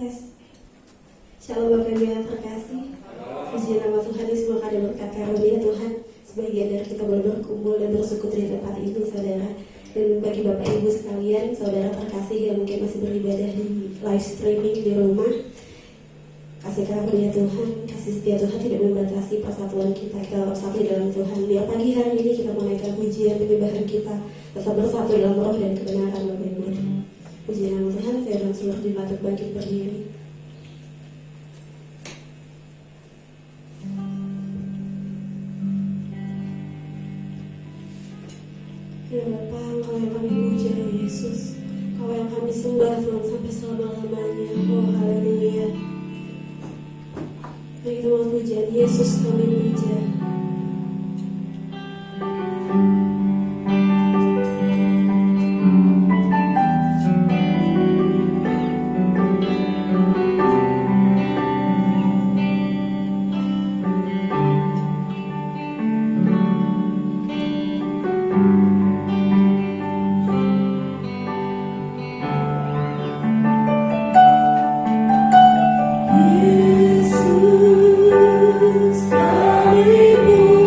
Tes. Shalom Bapak Ibu yang terkasih. Puji nama Tuhan, semoga ada berkat karunia Tuhan. Sebagian dari kita boleh berkumpul dan bersyukur di tempat ini, saudara. Dan bagi Bapak Ibu sekalian, saudara terkasih yang mungkin masih beribadah di live streaming di rumah, kasih karunia Tuhan, kasih setia Tuhan tidak membatasi persatuan kita. Kita bersatu dalam Tuhan. Biar pagi hari ini kita menaikkan pujian penyembahan kita, tetap bersatu dalam roh dan kebenaran, Bapak Ibu. Puji nama Tuhan, saya dan seluruh jemaat bangkit berdiri. Ya Bapa, Engkau yang kami puja, ya Yesus. Engkau yang kami sembah Tuhan sampai selama-lamanya. Oh haleluya. Mari kita mau pujian Yesus, kami puja. Yesus, kami puja.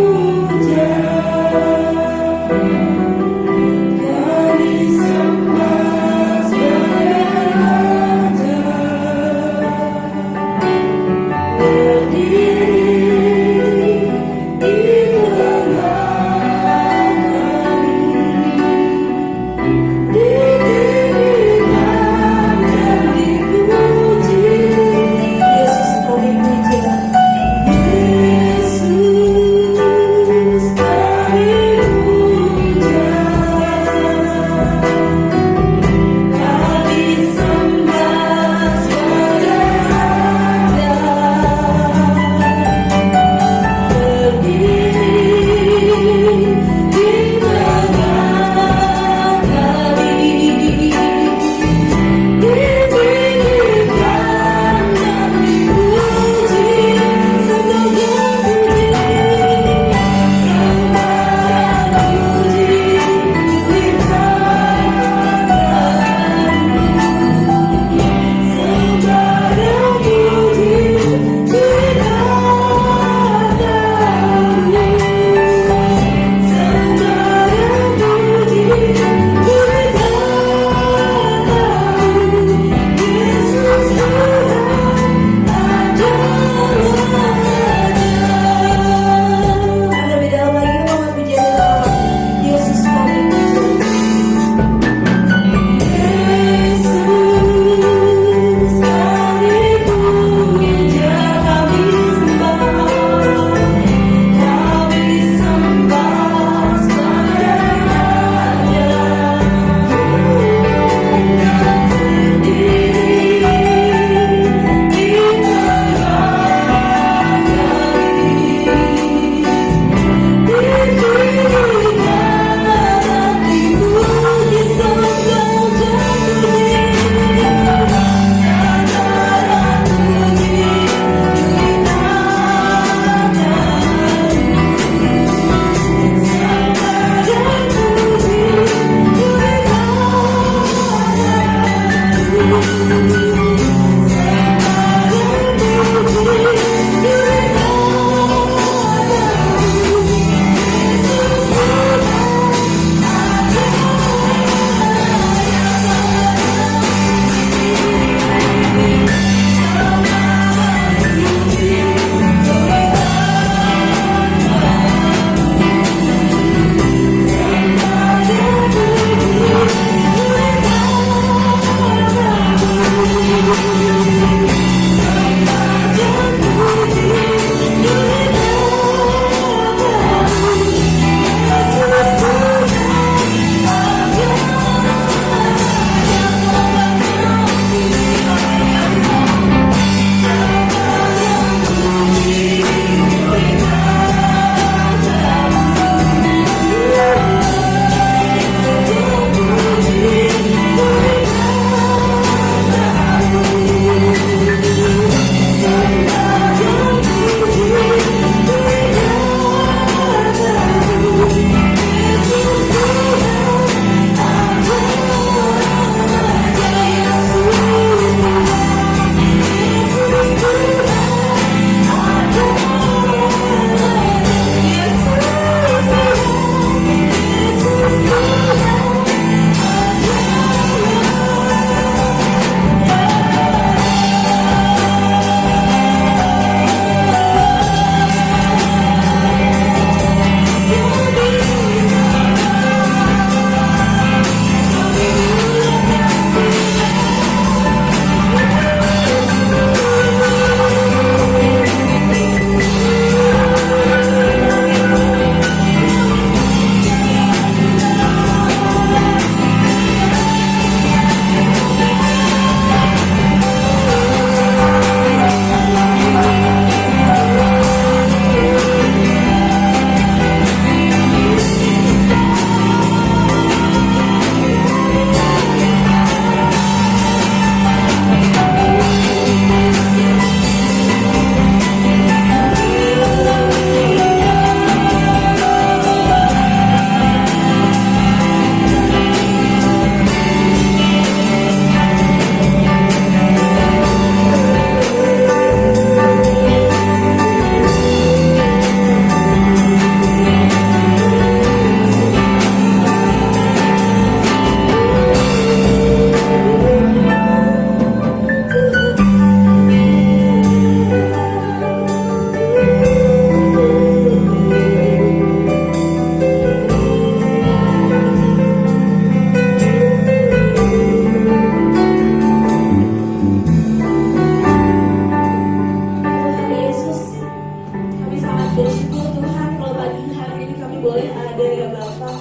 boleh ada ya Bapak.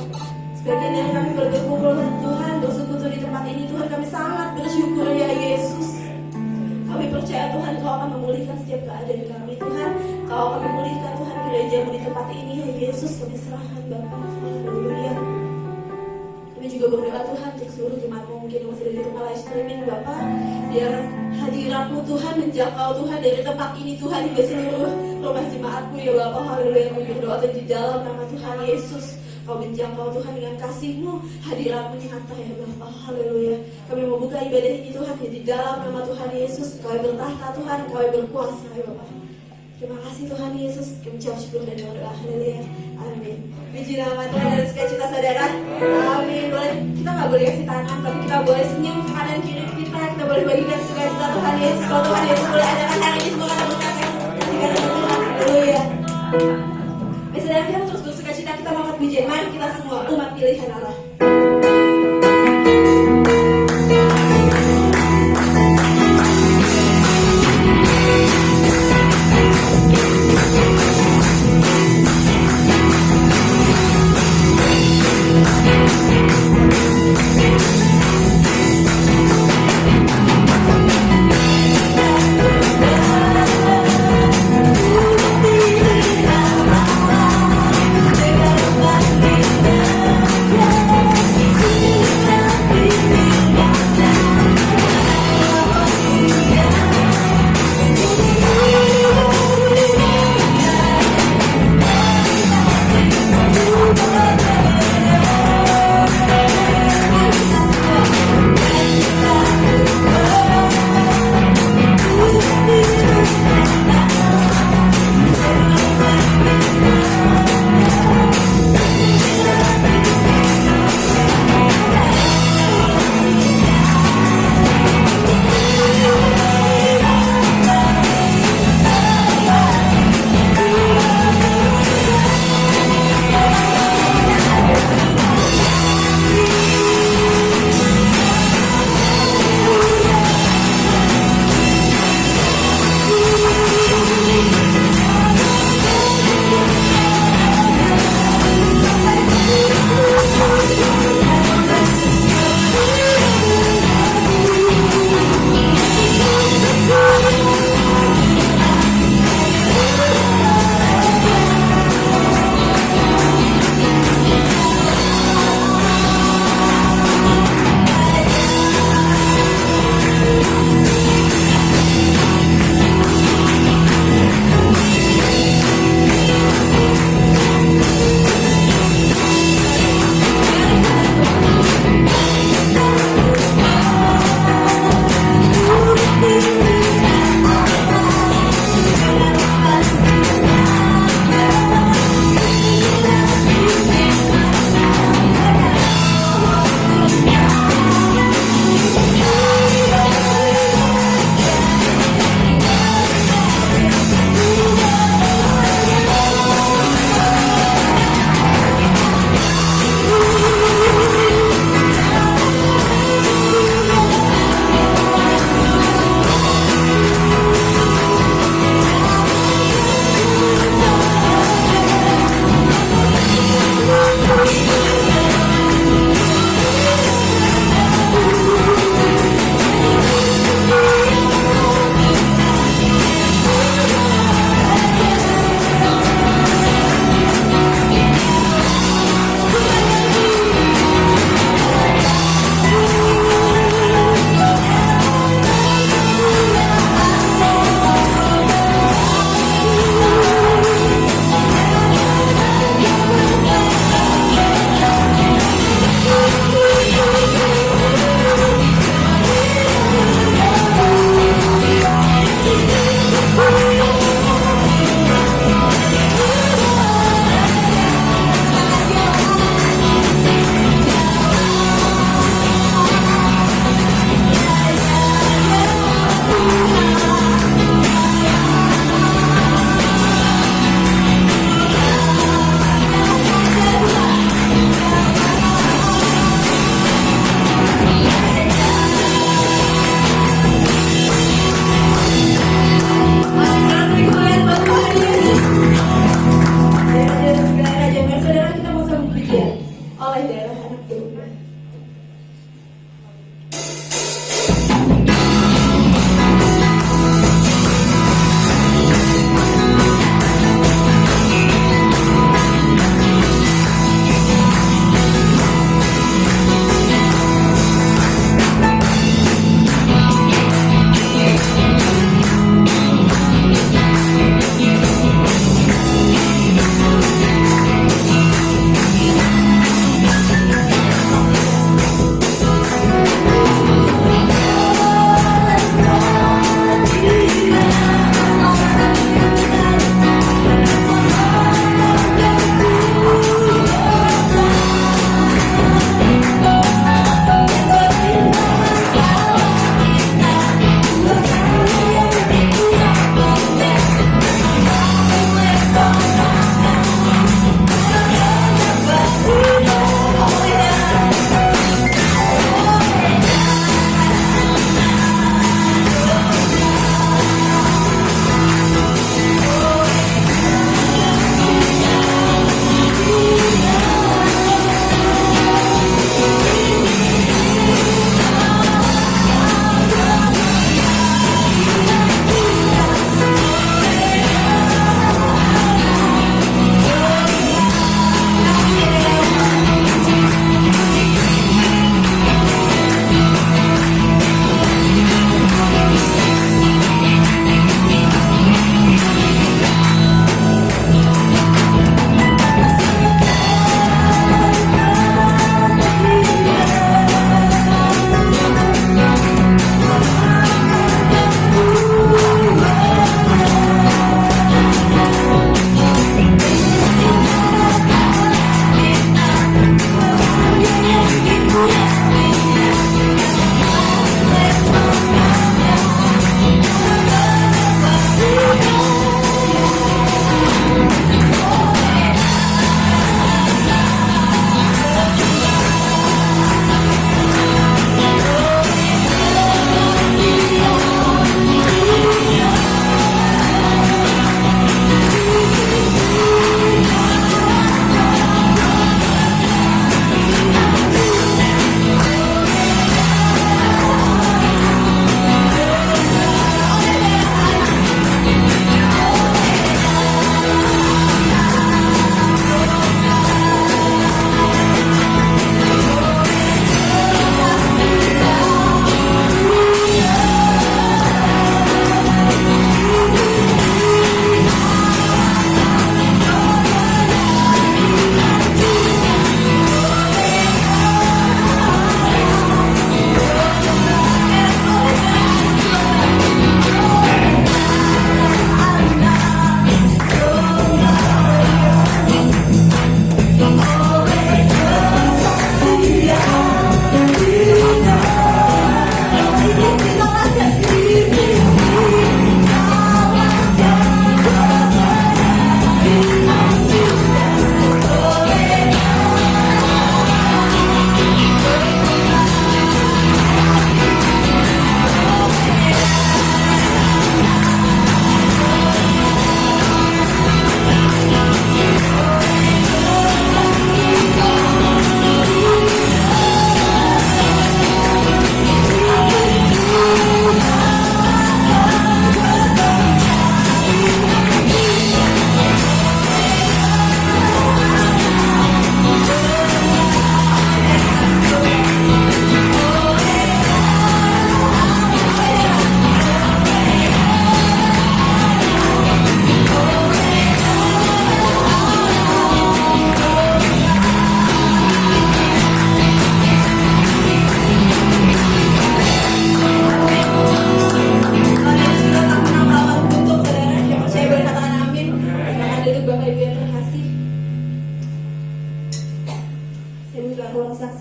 Sebagian dari kami berkumpul Tuhan, bersekutu di tempat ini Tuhan, kami sangat bersyukur ya Yesus. Kami percaya Tuhan Kau akan memulihkan setiap keadaan kami Tuhan. Kau akan memulihkan Tuhan gereja-Mu di tempat ini ya Yesus. Kami serahkan Bapak. Haleluya. Kami juga berdoa Tuhan untuk seluruh jemaat-Mu mungkin yang masih ada di tempat live streaming Bapak. Biar hadirat-Mu Tuhan menjangkau Tuhan dari tempat ini Tuhan hingga seluruh rumah jemaat-Mu ya Bapak. Haleluya. Kami berdoa di dalam nama Tuhan Yesus. Kau menjangkau Tuhan dengan kasih-Mu, hadirat-Mu nyata ya Bapa. Haleluya. Kami membuka ibadah ini Tuhan di dalam nama Tuhan Yesus. Kau yang bertahta Tuhan, Kau yang berkuasa ya Bapa. Terima kasih Tuhan Yesus. Kami ucap syukur dan berdoa. Haleluya. Amin. Puji nama Tuhan dan sukacita saudara. Amin. Boleh, kita nggak boleh kasih tangan, tapi kita boleh senyum ke kanan kiri kita. Kita boleh bagikan sukacita Tuhan Yesus. Kalau Tuhan Yesus boleh adakan hari ini semua kata berkata. Kasihkan Tuhan. Haleluya. Saudara kita terus bersukacita, kita mengangkat pujian. Mari kita semua umat pilihan Allah.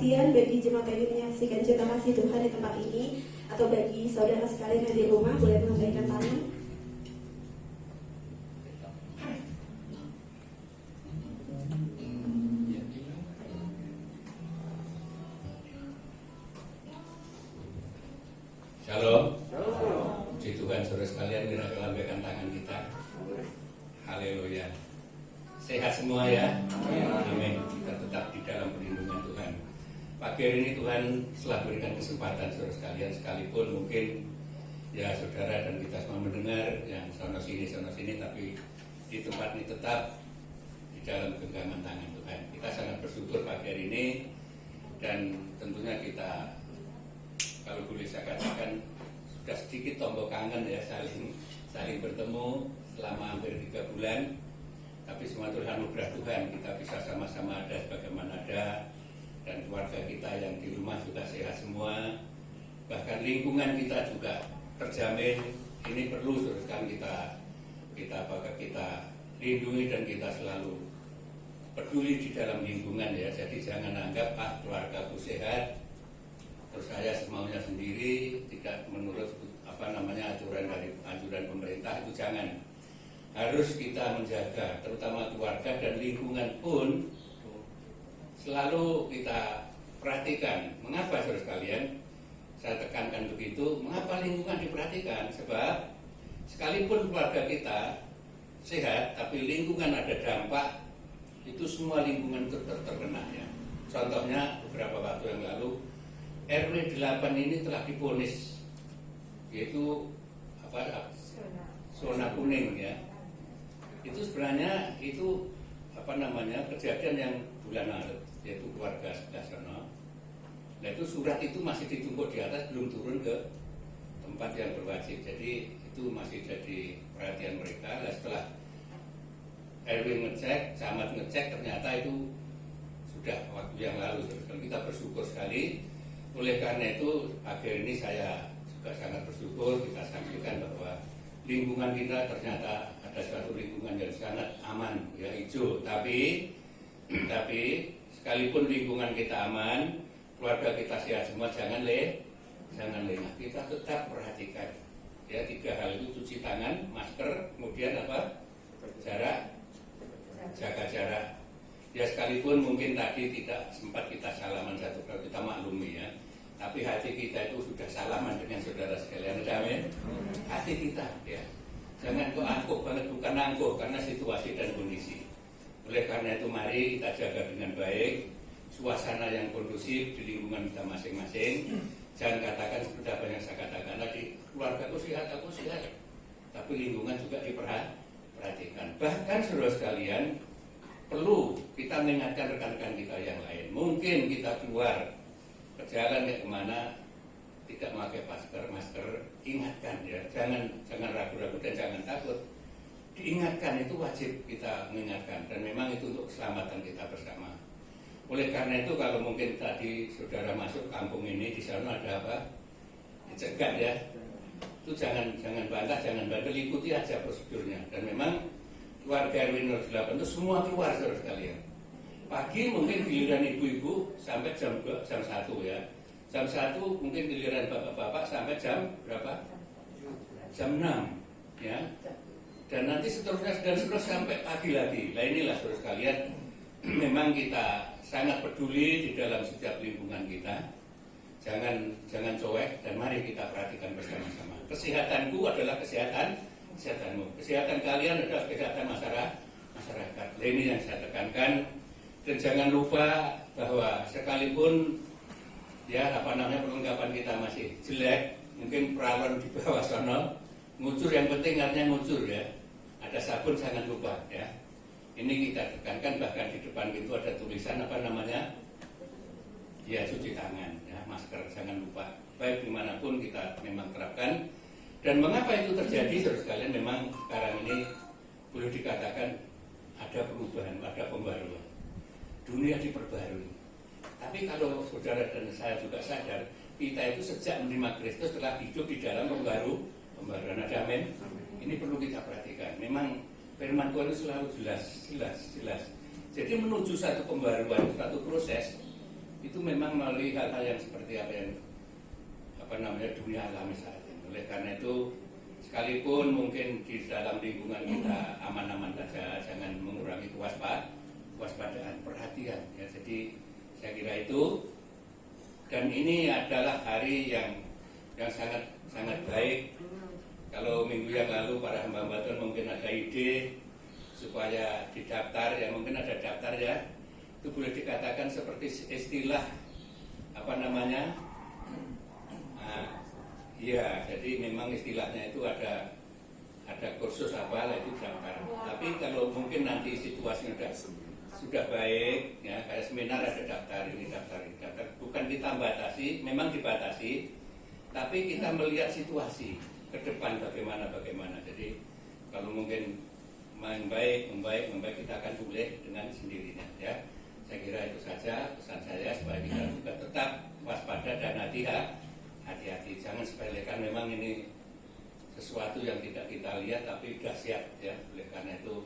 kesaksian bagi jemaat yang menyaksikan cinta kasih Tuhan di tempat ini, atau bagi saudara sekalian yang di rumah, boleh melambaikan tangan. Shalom. Puji Tuhan, saudara sekalian, kita lambaikan tangan kita. Haleluya. Sehat semua ya. Amin. Kita tetap di dalam perlindungan Tuhan. Pagi hari ini Tuhan telah berikan kesempatan saudara sekalian, sekalipun mungkin ya saudara dan kita semua mendengar yang sono sini, tapi di tempat ini tetap di dalam genggaman tangan Tuhan. Kita sangat bersyukur pagi hari ini, dan tentunya kita, kalau boleh saya katakan, sudah sedikit tombol kangen ya, saling bertemu selama hampir 3 bulan. Tapi semua Tuhan anugerah Tuhan, kita bisa sama-sama ada sebagaimana ada, dan keluarga kita yang di rumah juga sehat semua. Bahkan lingkungan kita juga terjamin. Ini perlu teruskan kita lindungi, dan kita selalu peduli di dalam lingkungan ya. Jadi jangan anggap keluargaku sehat, terus saya semaunya sendiri, tidak menurut anjuran pemerintah, itu jangan. Harus kita menjaga, terutama keluarga dan lingkungan pun selalu kita perhatikan. Mengapa saudara sekalian saya tekankan begitu? Mengapa lingkungan diperhatikan? Sebab sekalipun keluarga kita sehat, tapi lingkungan ada dampak, itu semua lingkungan terkena ya. Contohnya beberapa waktu yang lalu RW 8 ini telah divonis, yaitu zona kuning ya. Itu sebenarnya kejadian yang bulan Maret, yaitu keluarga sebelah sana. Nah itu surat itu masih ditumpuk di atas, belum turun ke tempat yang berwajib. Jadi itu masih jadi perhatian mereka. Nah, setelah RW ngecek, camat ngecek, ternyata itu sudah waktu yang lalu. Kita bersyukur sekali. Oleh karena itu, akhir ini saya juga sangat bersyukur, kita saksikan bahwa lingkungan kita ternyata ada suatu lingkungan yang sangat aman, ya hijau. Tapi sekalipun lingkungan kita aman, keluarga kita sehat semua, jangan lengah. Kita tetap perhatikan. Ya 3 hal itu: cuci tangan, masker, kemudian jarak, jaga jarak. Ya sekalipun mungkin tadi tidak sempat kita salaman satu kali, kita maklumi ya. Tapi hati kita itu sudah salaman dengan saudara sekalian. Amin. Hati kita ya. Jangan kok angkuh banget, bukan angkuh karena situasi dan kondisi. Oleh karena itu mari kita jaga dengan baik suasana yang kondusif di lingkungan kita masing-masing. Jangan katakan seperti apa yang saya katakan tadi, keluargaku sehat, aku sehat. Tapi lingkungan juga diperhatikan. Bahkan saudara sekalian, perlu kita mengingatkan rekan-rekan kita yang lain. Mungkin kita keluar ke jalan kayak kemana tidak memakai masker, ingatkan ya, jangan ragu-ragu dan jangan takut. Diingatkan, itu wajib kita mengingatkan, dan memang itu untuk keselamatan kita bersama. Oleh karena itu, kalau mungkin tadi saudara masuk kampung ini, di sana ada apa? Dicegat ya. Itu jangan bantah, jangan bandel, ikuti aja prosedurnya. Dan memang keluarga RW 08 itu semua keluar saudara sekalian. Pagi mungkin giliran ibu-ibu sampai jam 1 ya. Jam 1 mungkin giliran bapak-bapak sampai jam berapa? Jam 6 ya. Dan nanti seterusnya sampai pagi lagi. Nah inilah saudara sekalian, memang kita sangat peduli di dalam setiap lingkungan kita. Jangan cuek, dan mari kita perhatikan bersama-sama. Kesehatanku adalah kesehatanmu. Kesehatan kalian adalah kesehatan masyarakat. Nah, ini yang saya tekankan. Dan jangan lupa bahwa sekalipun perlengkapan kita masih jelek, mungkin peralon di bawah sana, ngucur, yang penting artinya ngucur ya. Ada sabun jangan lupa ya. Ini kita tekankan, bahkan di depan itu ada tulisan ya cuci tangan ya, masker jangan lupa. Baik dimanapun kita memang terapkan. Dan mengapa itu terjadi saudara sekalian? Memang sekarang ini boleh dikatakan ada perubahan, ada pembaruan. Dunia diperbarui. Tapi kalau saudara dan saya juga sadar, kita itu sejak menerima Kristus telah hidup di dalam pembaruan. Ada amin. Ini perlu kita perhatikan. Memang firman Tuhan itu selalu jelas. Jadi menuju satu pembaruan, satu proses, itu memang melalui hal-hal yang seperti dunia alami saat ini. Oleh karena itu, sekalipun mungkin di dalam lingkungan kita aman-aman saja, jangan mengurangi kewaspadaan, perhatian. Ya, jadi saya kira itu, dan ini adalah hari yang sangat baik. Kalau minggu yang lalu para hamba-hamba Tuhan mungkin ada ide supaya didaftar, ya mungkin ada daftar ya, itu boleh dikatakan seperti istilah iya, jadi memang istilahnya itu ada kursus itu daftar. Tapi kalau mungkin nanti situasinya sudah baik, ya kayak seminar ada daftar, bukan kita batasi, memang dibatasi, tapi kita melihat situasi ke depan bagaimana. Jadi kalau mungkin membaik kita akan boleh dengan sendirinya, ya. Saya kira itu saja pesan saya supaya kita juga tetap waspada dan hati-hati, jangan sepelekan. Memang ini sesuatu yang tidak kita lihat tapi dahsyat, ya. Oleh karena itu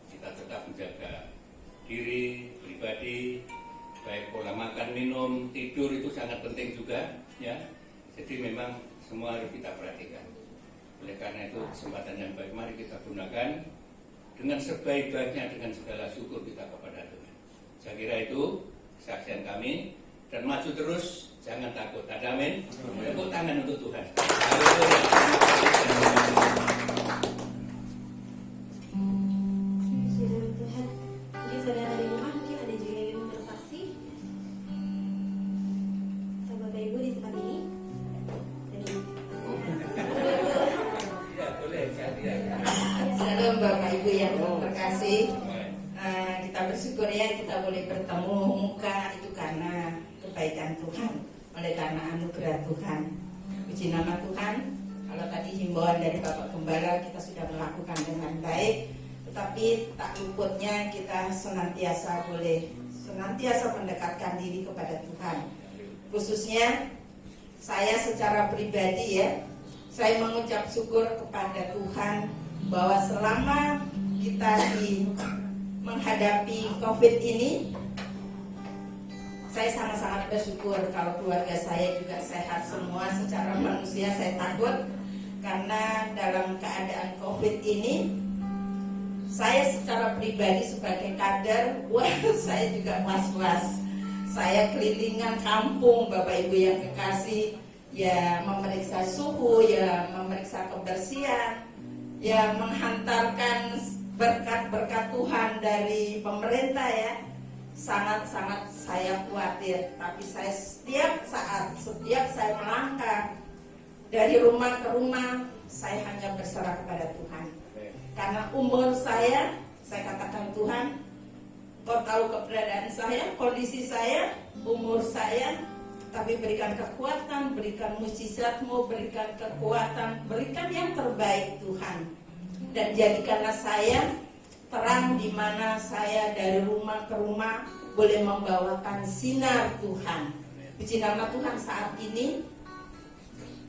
kita tetap menjaga diri pribadi, baik pola makan, minum, tidur itu sangat penting juga, ya. Jadi memang semua harus kita perhatikan. Oleh karena itu kesempatan yang baik mari kita gunakan dengan sebaik-baiknya, dengan segala syukur kita kepada Tuhan. Saya kira itu kesaksian kami, dan maju terus, jangan takut. Ada amin? Tepuk tangan untuk Tuhan. Tuhan, mungkin saudara di rumah mungkin ada juga yang bersaksi. Bapak Ibu di tempat ini. Shalom Bapak Ibu yang terkasih. Kita bersyukur ya kita boleh bertemu muka itu karena kebaikan Tuhan, oleh karena anugerah Tuhan. Puji nama Tuhan. Kalau tadi himbauan dari Bapak Gembala kita sudah melakukan dengan baik, tetapi tak luputnya kita senantiasa mendekatkan diri kepada Tuhan. Khususnya saya secara pribadi ya, saya mengucap syukur kepada Tuhan bahwa selama kita menghadapi COVID ini, saya sangat-sangat bersyukur kalau keluarga saya juga sehat semua. Secara manusia saya takut karena dalam keadaan COVID ini, saya secara pribadi sebagai kader, saya juga was-was. Saya kelilingan kampung Bapak Ibu yang kekasih, ya memeriksa suhu, ya memeriksa kebersihan, ya menghantarkan berkat-berkat Tuhan dari pemerintah ya. Sangat-sangat saya khawatir, tapi saya setiap saya melangkah dari rumah ke rumah, saya hanya berserah kepada Tuhan. Karena umur saya katakan Tuhan, Kau tahu keberadaan saya, kondisi saya, umur saya, tapi berikan kekuatan, berikan mujizat-Mu, berikan kekuatan, berikan yang terbaik Tuhan. Dan jadikanlah saya terang di mana saya dari rumah ke rumah boleh membawakan sinar Tuhan. Puji nama Tuhan, saat ini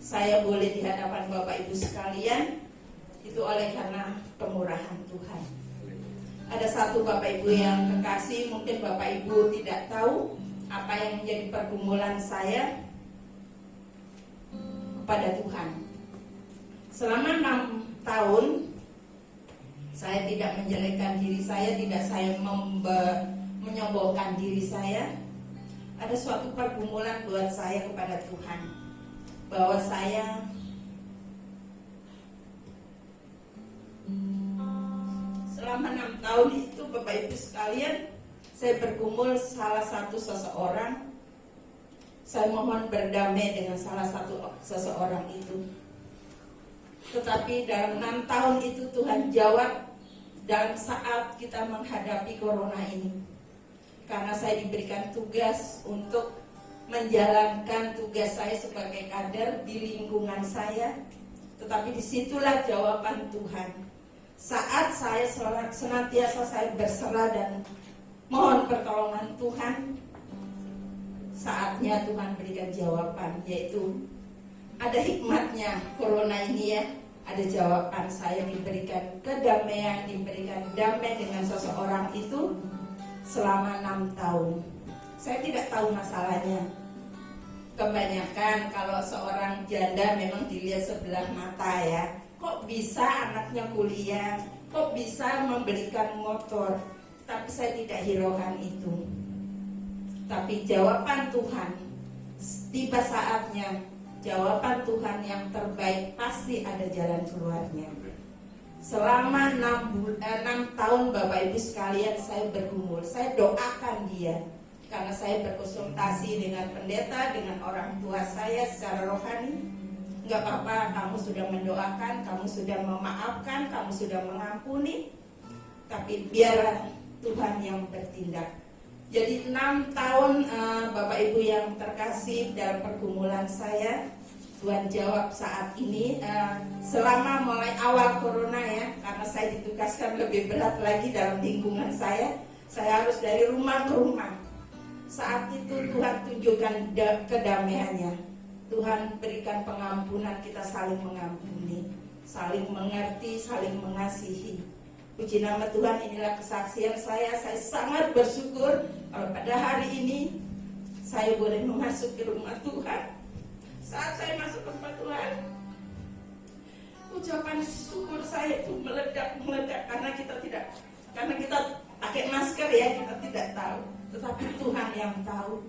saya boleh di hadapan Bapak Ibu sekalian, itu oleh karena kemurahan Tuhan. Ada satu Bapak Ibu yang kekasih, mungkin Bapak Ibu tidak tahu apa yang menjadi pergumulan saya kepada Tuhan. Selama 6 tahun saya tidak menjelekkan diri saya, tidak saya menyombongkan diri saya. Ada suatu pergumulan buat saya kepada Tuhan, bahwa saya selama 6 tahun itu Bapak Ibu sekalian, saya bergumul salah satu seseorang. Saya mohon berdamai dengan salah satu seseorang itu. Tetapi dalam 6 tahun itu Tuhan jawab dalam saat kita menghadapi corona ini. Karena saya diberikan tugas untuk menjalankan tugas saya sebagai kader di lingkungan saya. Tetapi disitulah jawaban Tuhan. Saat saya senantiasa saya berserah dan mohon pertolongan Tuhan, saatnya Tuhan berikan jawaban, yaitu ada hikmatnya corona ini ya. Ada jawaban, saya diberikan kedamaian, diberikan damai dengan seseorang itu selama 6 tahun. Saya tidak tahu masalahnya. Kebanyakan kalau seorang janda memang dilihat sebelah mata ya. Kok bisa anaknya kuliah? Kok bisa membelikan motor? Tapi saya tidak hiraukan itu. Tapi jawaban Tuhan, tiba saatnya, jawaban Tuhan yang terbaik pasti ada jalan keluarnya. Selama 6 tahun Bapak Ibu sekalian saya bergumul, saya doakan dia. Karena saya berkonsultasi dengan pendeta, dengan orang tua saya secara rohani. Enggak apa-apa, kamu sudah mendoakan, kamu sudah memaafkan, kamu sudah mengampuni. Tapi biarlah Tuhan yang bertindak. Jadi 6 tahun Bapak Ibu yang terkasih dalam pergumulan saya, Tuhan jawab saat ini. Selama mulai awal corona ya, karena saya ditugaskan lebih berat lagi dalam lingkungan saya harus dari rumah ke rumah. Saat itu Tuhan tunjukkan kedamaiannya. Tuhan berikan pengampunan, kita saling mengampuni, saling mengerti, saling mengasihi. Puji nama Tuhan, inilah kesaksian saya. Saya sangat bersyukur kalau pada hari ini saya boleh memasuki rumah Tuhan. Saat saya masuk ke rumah Tuhan, ucapan syukur saya itu meledak karena kita pakai masker ya, kita tidak tahu. Tetapi Tuhan yang tahu.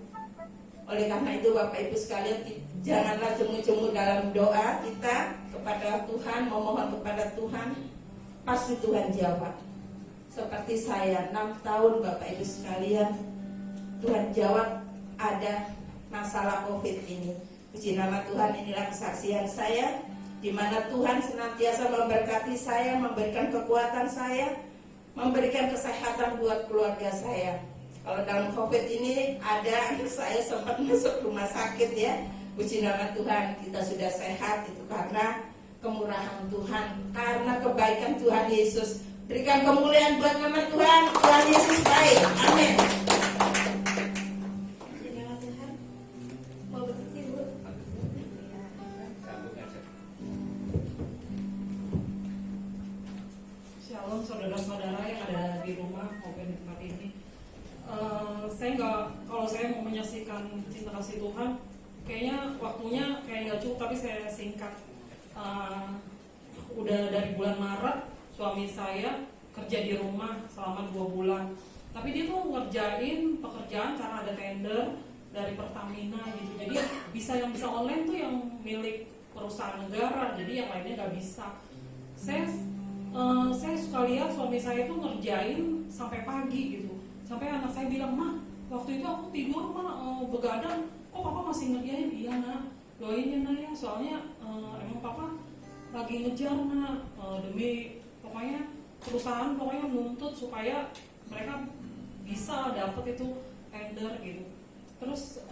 Oleh karena itu Bapak Ibu sekalian, janganlah jemu-jemu dalam doa kita kepada Tuhan, memohon kepada Tuhan. Pasti Tuhan jawab. Seperti saya 6 tahun Bapak Ibu sekalian, Tuhan jawab ada masalah COVID ini. Puji nama Tuhan, inilah kesaksian saya, di mana Tuhan senantiasa memberkati saya, memberikan kekuatan saya, memberikan kesehatan buat keluarga saya. Kalau dalam COVID ini ada, saya sempat masuk rumah sakit ya. Puji nama Tuhan, kita sudah sehat itu karena kemurahan Tuhan, karena kebaikan Tuhan Yesus. Berikan kemuliaan buat nama Tuhan. Tuhan Yesus baik. Amin. Puji nama Tuhan. Mau bersaksi Bu? Sambung aja. Shalom saudara-saudara yang ada di rumah maupun di tempat ini. Kalau saya mau menyaksikan cinta kasih Tuhan, kayaknya waktunya kayak nggak cukup, tapi saya singkat. Udah dari bulan Maret suami saya kerja di rumah selama 2 bulan, tapi dia tuh ngerjain pekerjaan karena ada tender dari Pertamina gitu. Jadi yang bisa online tuh yang milik perusahaan negara, jadi yang lainnya nggak bisa. Saya suka lihat suami saya tuh ngerjain sampai pagi gitu, sampai anak saya bilang, "Ma, waktu itu aku tidur begadang, kok papa masih ngerjain?" "Iya nak, doain ya nak ya, soalnya emang papa lagi ngejar nak, demi pokoknya perusahaan pokoknya nuntut supaya mereka bisa dapat itu tender gitu." Terus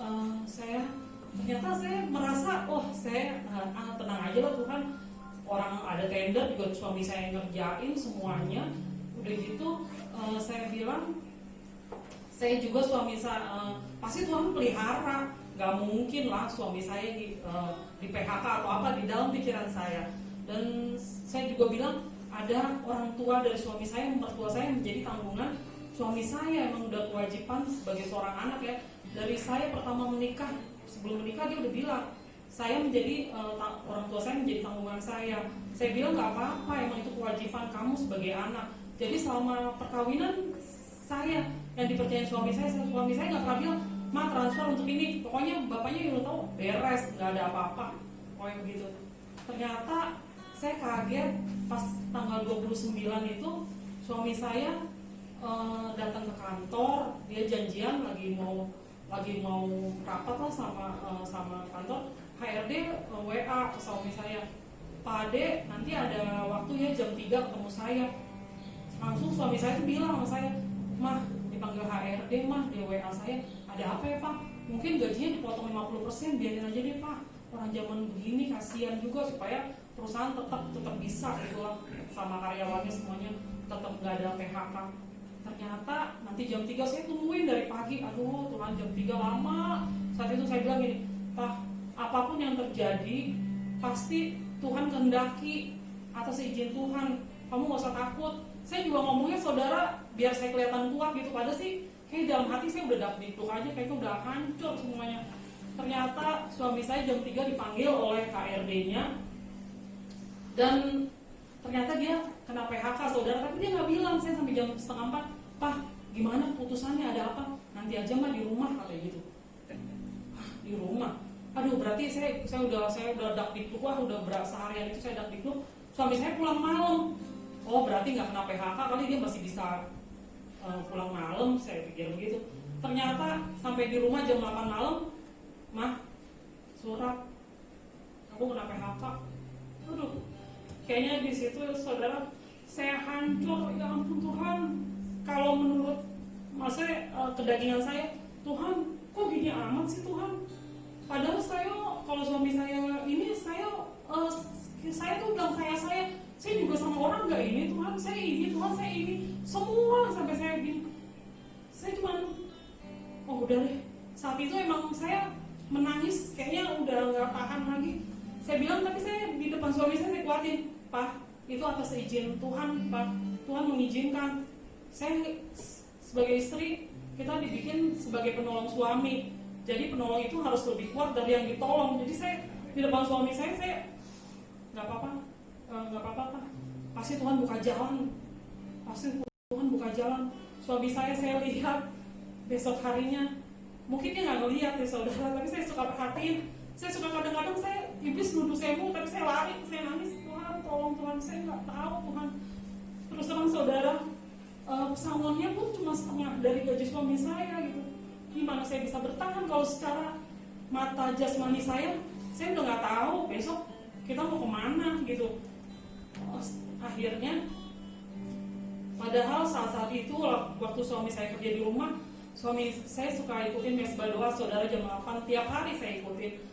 ternyata saya merasa, saya tenang aja lah Tuhan, orang ada tender juga suami saya ngerjain semuanya. Udah gitu saya bilang, saya juga suami saya pasti Tuhan pelihara, nggak mungkin lah suami saya di PHK atau apa di dalam pikiran saya. Dan saya juga bilang ada orang tua dari suami saya, mertua saya menjadi tanggungan suami saya. Emang udah kewajiban sebagai seorang anak ya. Dari saya pertama menikah, sebelum menikah dia udah bilang saya menjadi orang tua saya menjadi tanggungan saya. Saya bilang nggak apa-apa, emang itu kewajiban kamu sebagai anak. Jadi selama perkawinan saya yang dipercaya suami saya nggak pernah bilang, "Ma, transfer untuk ini." Pokoknya bapaknya udah tahu beres, nggak ada apa-apa. Pokoknya begitu. Ternyata saya kaget pas tanggal 29 itu suami saya datang ke kantor, dia janjian lagi mau rapat lah sama kantor. HRD WA ke suami saya, "Pak Ade, nanti ada waktu ya jam 3 ketemu saya." Langsung suami saya tuh bilang sama saya, "Mah," dipanggil HRD, "Mah, di WA saya, ada apa ya Pak? Mungkin gajinya dipotong 50%, biarin aja deh Pak. Orang zaman begini kasihan juga, supaya perusahaan tetap bisa gitu lah, sama karyawannya semuanya tetap nggak ada PHK." Ternyata nanti jam 3 saya tungguin dari pagi. Aduh Tuhan, jam 3 lama. Saat itu saya bilang gini, "Pak, apapun yang terjadi pasti Tuhan kehendaki atas izin Tuhan. Kamu gak usah takut." Saya juga ngomongnya saudara biar saya kelihatan kuat gitu. Padahal sih kayak dalam hati saya udah dakdikduk aja, kayaknya udah hancur semuanya. Ternyata suami saya jam 3 dipanggil oleh KRD-nya, dan ternyata dia kena PHK saudara, tapi dia nggak bilang. Saya sampai jam 3:30, "Pak, gimana putusannya, ada apa?" "Nanti aja mah di rumah," katanya gitu. Di rumah, aduh berarti saya udah dakdikduk, wah udah seharian itu saya dakdikduk. Suami saya pulang malam, oh berarti nggak kena PHK kali, dia masih bisa pulang malam, saya pikir begitu. Ternyata sampai di rumah jam 8 malam, "Mah, surat, aku kena PHK." Aduh, kayaknya di situ saudara saya hancur. Ya ampun Tuhan, kalau menurut maksudnya kedagingan saya, Tuhan kok gini amat sih Tuhan. Padahal saya, kalau suami saya ini, saya tuh bilang saya juga sama orang nggak ini Tuhan, saya ini Tuhan, saya ini semua, sampai saya gini. Saya cuma, oh udah deh. Saat itu emang saya menangis, kayaknya udah nggak tahan lagi. Saya bilang, tapi saya di depan suami saya kuatin, "Pak, itu atas izin Tuhan, Pak. Tuhan mengizinkan. Saya sebagai istri, kita dibikin sebagai penolong suami. Jadi penolong itu harus lebih kuat dari yang ditolong." Jadi saya di depan suami saya nggak apa-apa, Pak. Pasti Tuhan buka jalan. Pasti Tuhan buka jalan. Suami saya lihat besok harinya. Mungkin dia nggak ngelihat ya saudara, tapi saya suka perhatiin. Saya suka kadang-kadang iblis nuduh saya mulu, tapi saya lari, saya nangis, "Tuhan tolong Tuhan, saya nggak tahu Tuhan." Terus terang saudara, pesangonnya pun cuma setengah dari gaji suami saya gitu. Gimana saya bisa bertahan kalau secara mata jasmani saya udah nggak tahu besok kita mau kemana gitu. Akhirnya, padahal saat itu waktu suami saya kerja di rumah, suami saya suka ikutin mesbah doa saudara jam 8, tiap hari saya ikutin.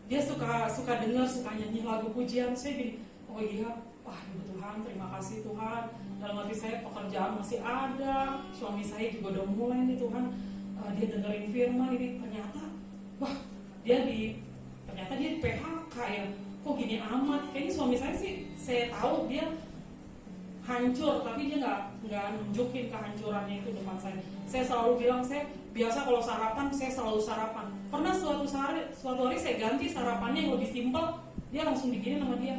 Dia suka dengar, suka nyanyi lagu pujian. Saya gini, oh iya, wah Tuhan, terima kasih Tuhan. Dalam hati saya pekerjaan masih ada, suami saya juga udah mulai nih Tuhan, dia dengerin firman ini. Ternyata, wah ternyata dia di PHK ya. Kok gini amat? Kayaknya suami saya tahu dia hancur, tapi dia nggak nunjukin kehancurannya itu depan saya. Saya selalu bilang, saya biasa kalau sarapan, saya selalu sarapan. Pernah suatu hari saya ganti sarapannya yang lebih simpel, dia langsung digini sama dia,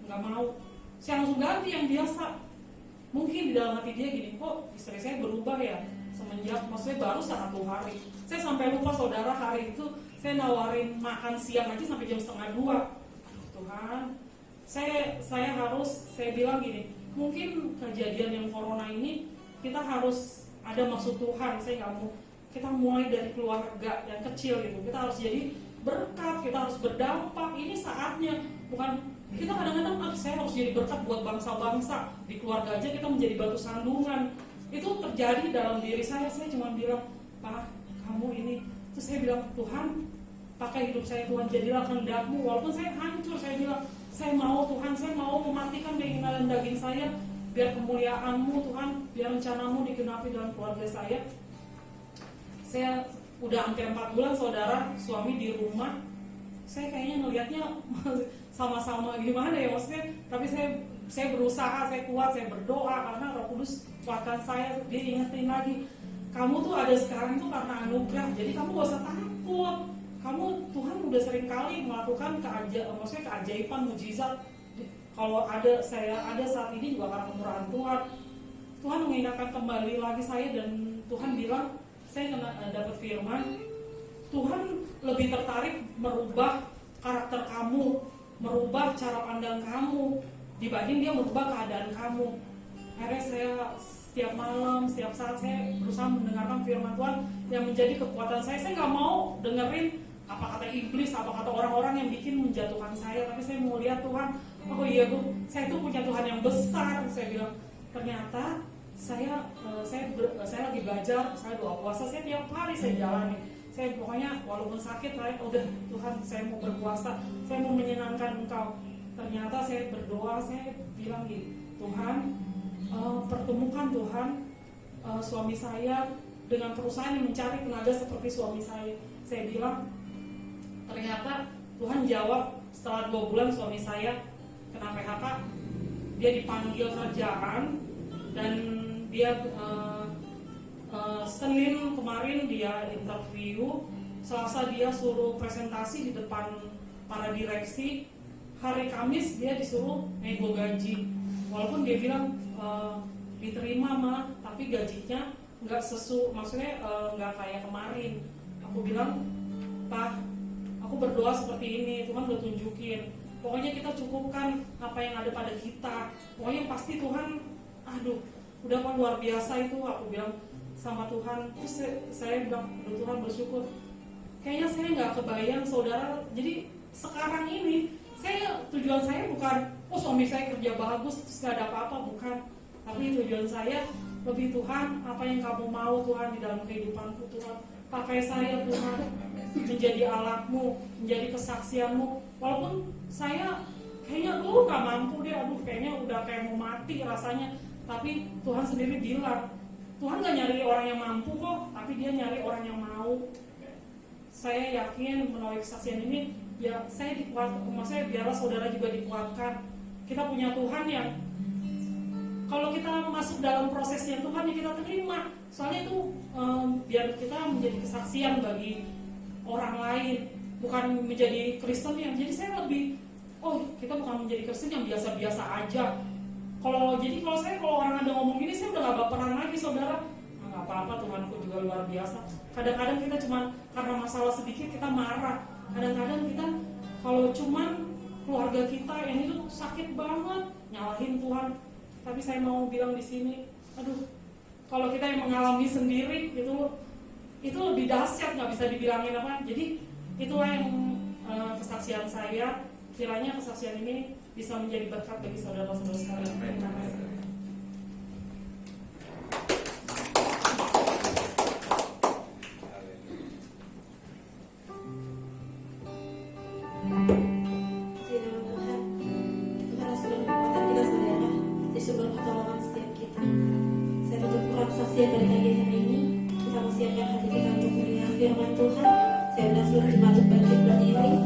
nggak mau. Saya langsung ganti yang biasa. Mungkin di dalam hati dia gini, kok istri saya berubah ya semenjak, maksudnya baru 1 hari. Saya sampai lupa saudara, hari itu saya nawarin makan siang aja sampai jam 1:30. Aduh Tuhan, saya bilang gini, mungkin kejadian yang corona ini kita harus ada maksud Tuhan. Saya nggak mau kita mulai dari keluarga yang kecil gitu, kita harus jadi berkat, kita harus berdampak. Ini saatnya, bukan kita kadang-kadang saya harus jadi berkat buat bangsa-bangsa. Di keluarga aja kita menjadi batu sandungan. Itu terjadi dalam diri saya. Saya cuma bilang, "Pak, kamu ini." Terus saya bilang, "Tuhan, pakai hidup saya Tuhan, jadilah kehendak-Mu." Walaupun saya hancur, saya bilang, "Saya mau Tuhan, saya mau mematikan keinginan daging saya, biar kemuliaan-Mu Tuhan, biar rencana-Mu digenapi dalam keluarga saya." Saya udah hampir 4 bulan saudara, suami di rumah. Saya kayaknya ngelihatnya sama-sama gimana ya maksudnya, tapi saya berusaha, saya kuat, saya berdoa karena Roh Kudus kuatkan saya. Dia ingetin lagi, "Kamu tuh ada sekarang itu karena anugerah, jadi kamu gak usah takut. Kamu, Tuhan udah sering kali melakukan keajaiban, mujizat. Kalau ada saat ini juga karena kemurahan Tuhan. Tuhan mengingatkan kembali lagi saya, dan Tuhan bilang, saya dapat firman, Tuhan lebih tertarik merubah karakter kamu, merubah cara pandang kamu, dibanding dia merubah keadaan kamu." Akhirnya saya setiap malam, setiap saat saya berusaha mendengarkan firman Tuhan yang menjadi kekuatan saya. Saya nggak mau dengerin apa kata iblis, apa kata orang-orang yang bikin menjatuhkan saya, tapi saya mau lihat Tuhan, oh iya Bu, saya tuh punya Tuhan yang besar. Saya bilang, ternyata saya lagi belajar, saya doa puasa, saya tiap hari saya jalani. Saya pokoknya walaupun sakit, saya udah Tuhan, saya mau berpuasa, saya mau menyenangkan Engkau. Ternyata saya berdoa, saya bilang gini, Tuhan, pertemukan Tuhan suami saya dengan perusahaan yang mencari tenaga seperti suami saya. Saya bilang, ternyata Tuhan jawab. Setelah 2 bulan suami saya kena PHK, dia dipanggil kerjaan, dan dia Senin kemarin dia interview, Selasa dia suruh presentasi di depan para direksi, hari Kamis dia disuruh nego gaji. Walaupun dia bilang diterima mah, tapi gajinya nggak maksudnya nggak kayak kemarin. Aku bilang, Pak, aku berdoa seperti ini, Tuhan udah tunjukin. Pokoknya kita cukupkan apa yang ada pada kita. Pokoknya pasti Tuhan, udah kan luar biasa itu. Aku bilang sama Tuhan, terus saya bilang, Tuhan bersyukur. Kayaknya saya nggak kebayang saudara. Jadi sekarang ini tujuan saya bukan, suami saya kerja bagus terus nggak ada apa-apa, bukan. Tapi tujuan saya lebih, Tuhan, apa yang kamu mau Tuhan di dalam kehidupanku, Tuhan. Pakai saya Tuhan menjadi alatmu, menjadi kesaksianmu. Walaupun saya kayaknya dulu gak mampu deh, kayaknya udah kayak mau mati rasanya. Tapi Tuhan sendiri bilang, Tuhan gak nyari orang yang mampu kok, tapi dia nyari orang yang mau. Saya yakin melalui kesaksian ini, ya saya dikuatkan, maksudnya biarlah saudara juga dikuatkan. Kita punya Tuhan yang kalau kita masuk dalam prosesnya Tuhan, ya kita terima. Soalnya itu biar kita menjadi kesaksian bagi orang lain, bukan menjadi Kristen yang. Jadi saya lebih, kita bukan menjadi Kristen yang biasa-biasa aja. Kalau orang ada ngomong ini, saya udah gak baperan lagi, saudara. Nggak apa-apa, Tuhanku juga luar biasa. Kadang-kadang kita cuma karena masalah sedikit kita marah. Kadang-kadang kita kalau cuman keluarga kita yang itu sakit banget, nyalahin Tuhan. Tapi saya mau bilang di sini, kalau kita yang mengalami sendiri itu lebih dahsyat, nggak bisa dibilangin apa. Jadi itulah yang kesaksian saya. Kiranya kesaksian ini bisa menjadi berkat bagi saudara-saudara sekalian. Terima kasih. Pada pagi hari ini kita persiapkan hati kita untuk mendengar firman Tuhan. Saya undang seluruh jemaat untuk bangkit berdiri.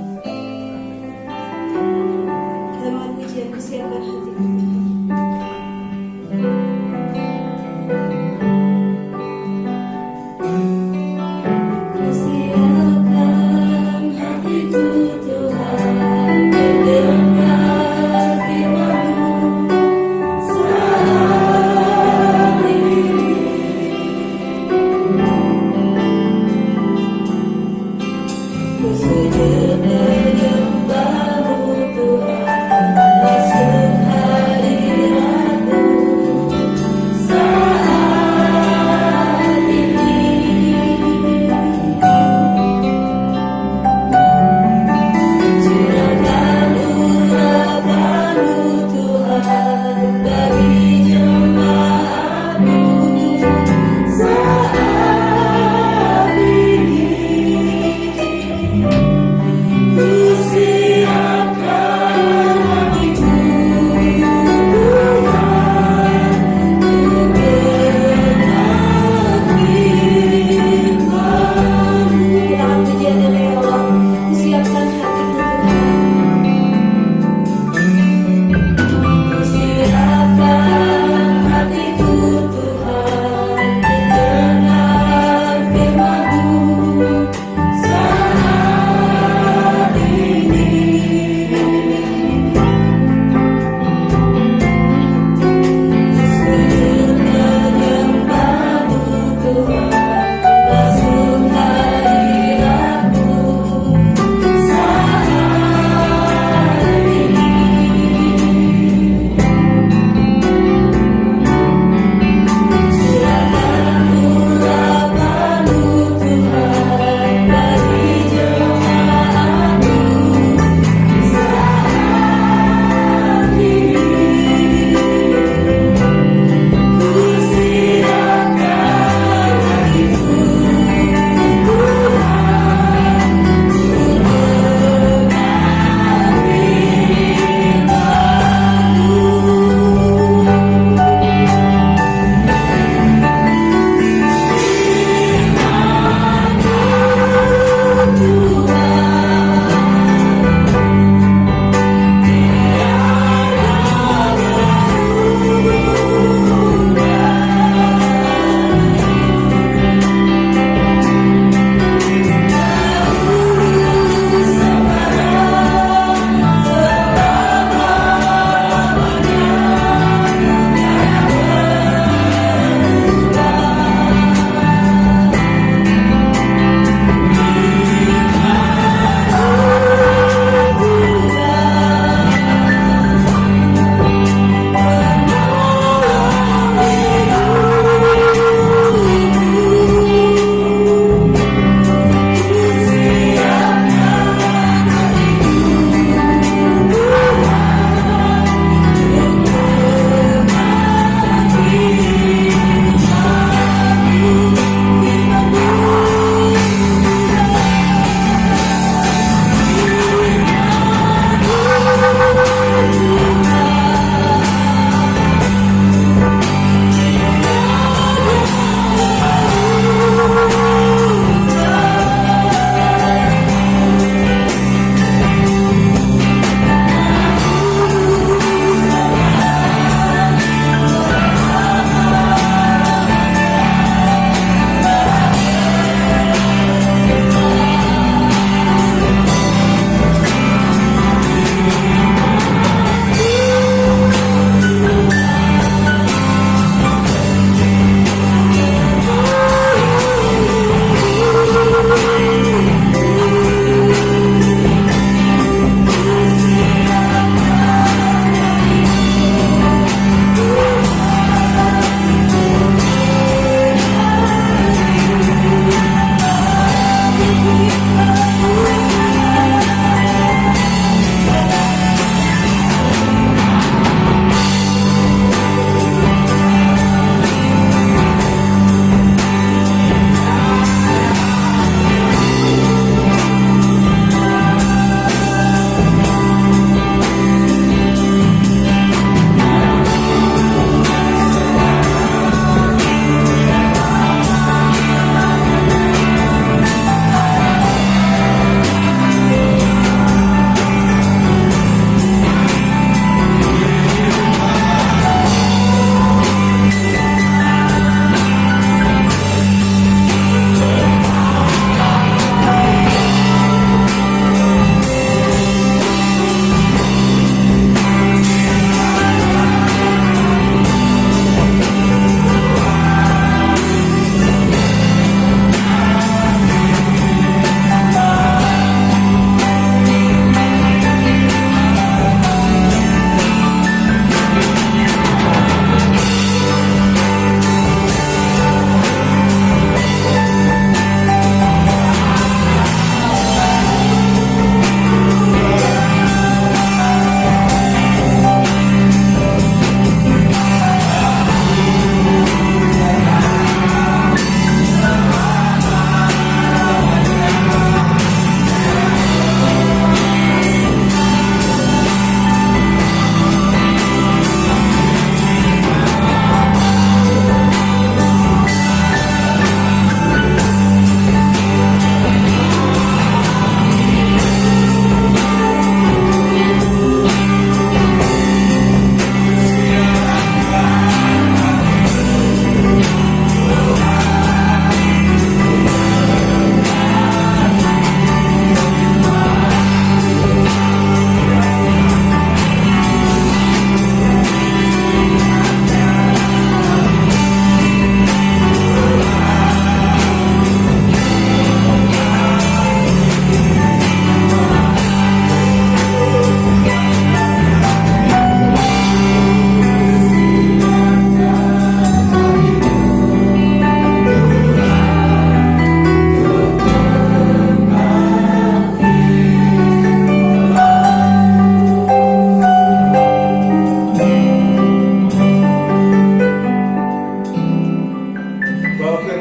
Kita mohon pujian, persiapkan hati kita. Persiapkan hatiku Tuhan, mendengar firman-Mu. Sujud menyembah-Mu Tuhan, masuk hati.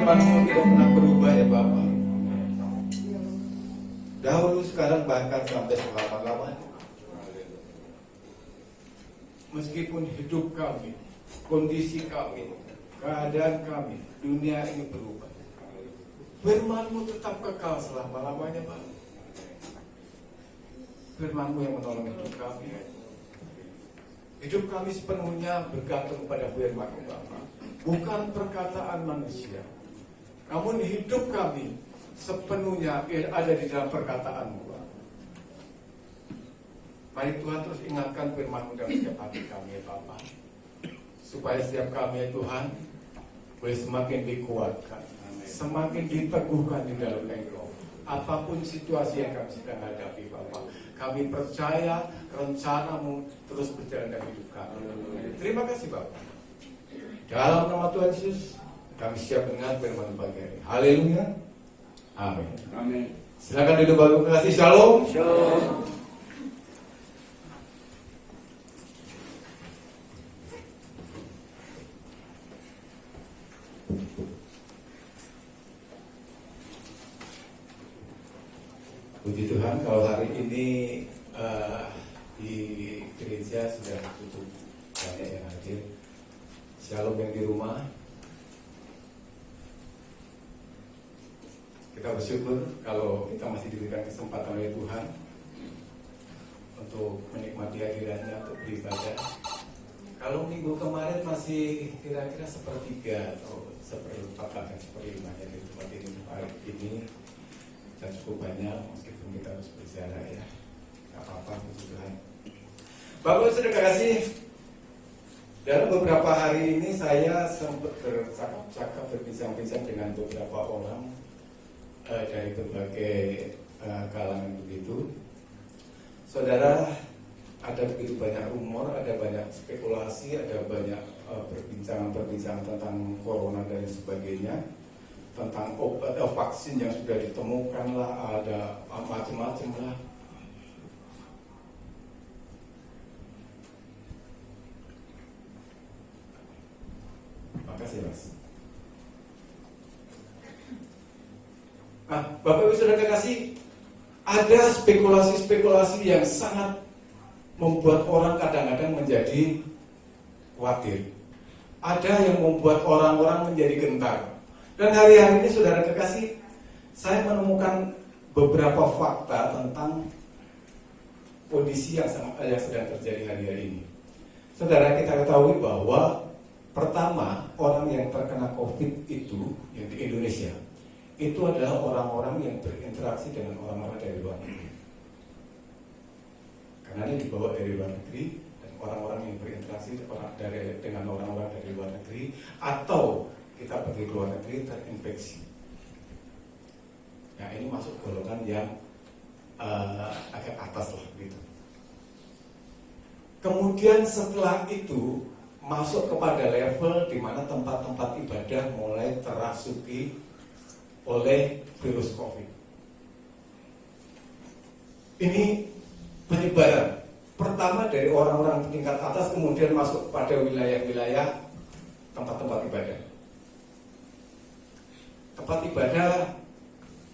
firman-Mu tidak pernah berubah ya Bapak. Dahulu, sekarang, bahkan sampai selama-lamanya. Meskipun hidup kami, kondisi kami, keadaan kami, dunia ini berubah, firman-Mu tetap kekal selama-lamanya Bapak. Firman-Mu yang menolong hidup kami. Hidup kami sepenuhnya bergantung pada firman-Mu Bapak, bukan perkataan manusia. Namun hidup kami sepenuhnya ada di dalam perkataan-Mu Bapak. Mari Tuhan terus ingatkan firman-Mu dalam setiap hati kami Bapak, supaya setiap kami Tuhan boleh semakin dikuatkan, semakin diteguhkan di dalam Engkau. Apapun situasi yang kami sedang hadapi Bapak, kami percaya rencana-Mu terus berjalan dalam hidup kami. Terima kasih Bapak. Dalam nama Tuhan Yesus, kami siap mendengar firman pagi hari. Haleluya. Amin. Amin. Silakan duduk Bapak kasih. Shalom. Shalom. Puji Tuhan, kalau hari ini di gereja sudah tutup, banyak yang hadir. Shalom yang di rumah. Kita bersyukur kalau kita masih diberikan kesempatan oleh Tuhan untuk menikmati hadiratnya, untuk beribadah. Kalau minggu kemarin masih kira-kira sepertiga atau seperempat bahkan seperlima dari tempat ini, hari ini dan cukup banyak, meskipun kita harus berjarak ya, nggak apa-apa, puji Tuhan. Bapak sudah kasih. Dalam beberapa hari ini saya sempat bercakap berbincang-bincang dengan beberapa orang dari berbagai kalangan begitu. Saudara, ada begitu banyak rumor, ada banyak spekulasi, ada banyak perbincangan-perbincangan tentang corona dan sebagainya, tentang obat atau vaksin yang sudah ditemukan lah, ada macam-macam lah. Makasih Mas. Nah, Bapak Ibu Saudara kasih, ada spekulasi-spekulasi yang sangat membuat orang kadang-kadang menjadi khawatir. Ada yang membuat orang-orang menjadi gentar. Dan hari-hari ini Saudara kekasih, saya menemukan beberapa fakta tentang kondisi yang sedang terjadi hari-hari ini. Saudara, kita ketahui bahwa pertama, orang yang terkena COVID itu yang di Indonesia itu adalah orang-orang yang berinteraksi dengan orang-orang dari luar negeri. Karena ini dibawa dari luar negeri, dan orang-orang yang berinteraksi dengan orang-orang dari luar negeri, atau kita pergi ke luar negeri terinfeksi. Nah, ini masuk golongan yang agak atas lah gitu. Kemudian setelah itu masuk kepada level di mana tempat-tempat ibadah mulai terasuki oleh virus COVID. Ini penyebaran pertama dari orang-orang tingkat atas, kemudian masuk pada wilayah-wilayah tempat-tempat ibadah. Tempat ibadah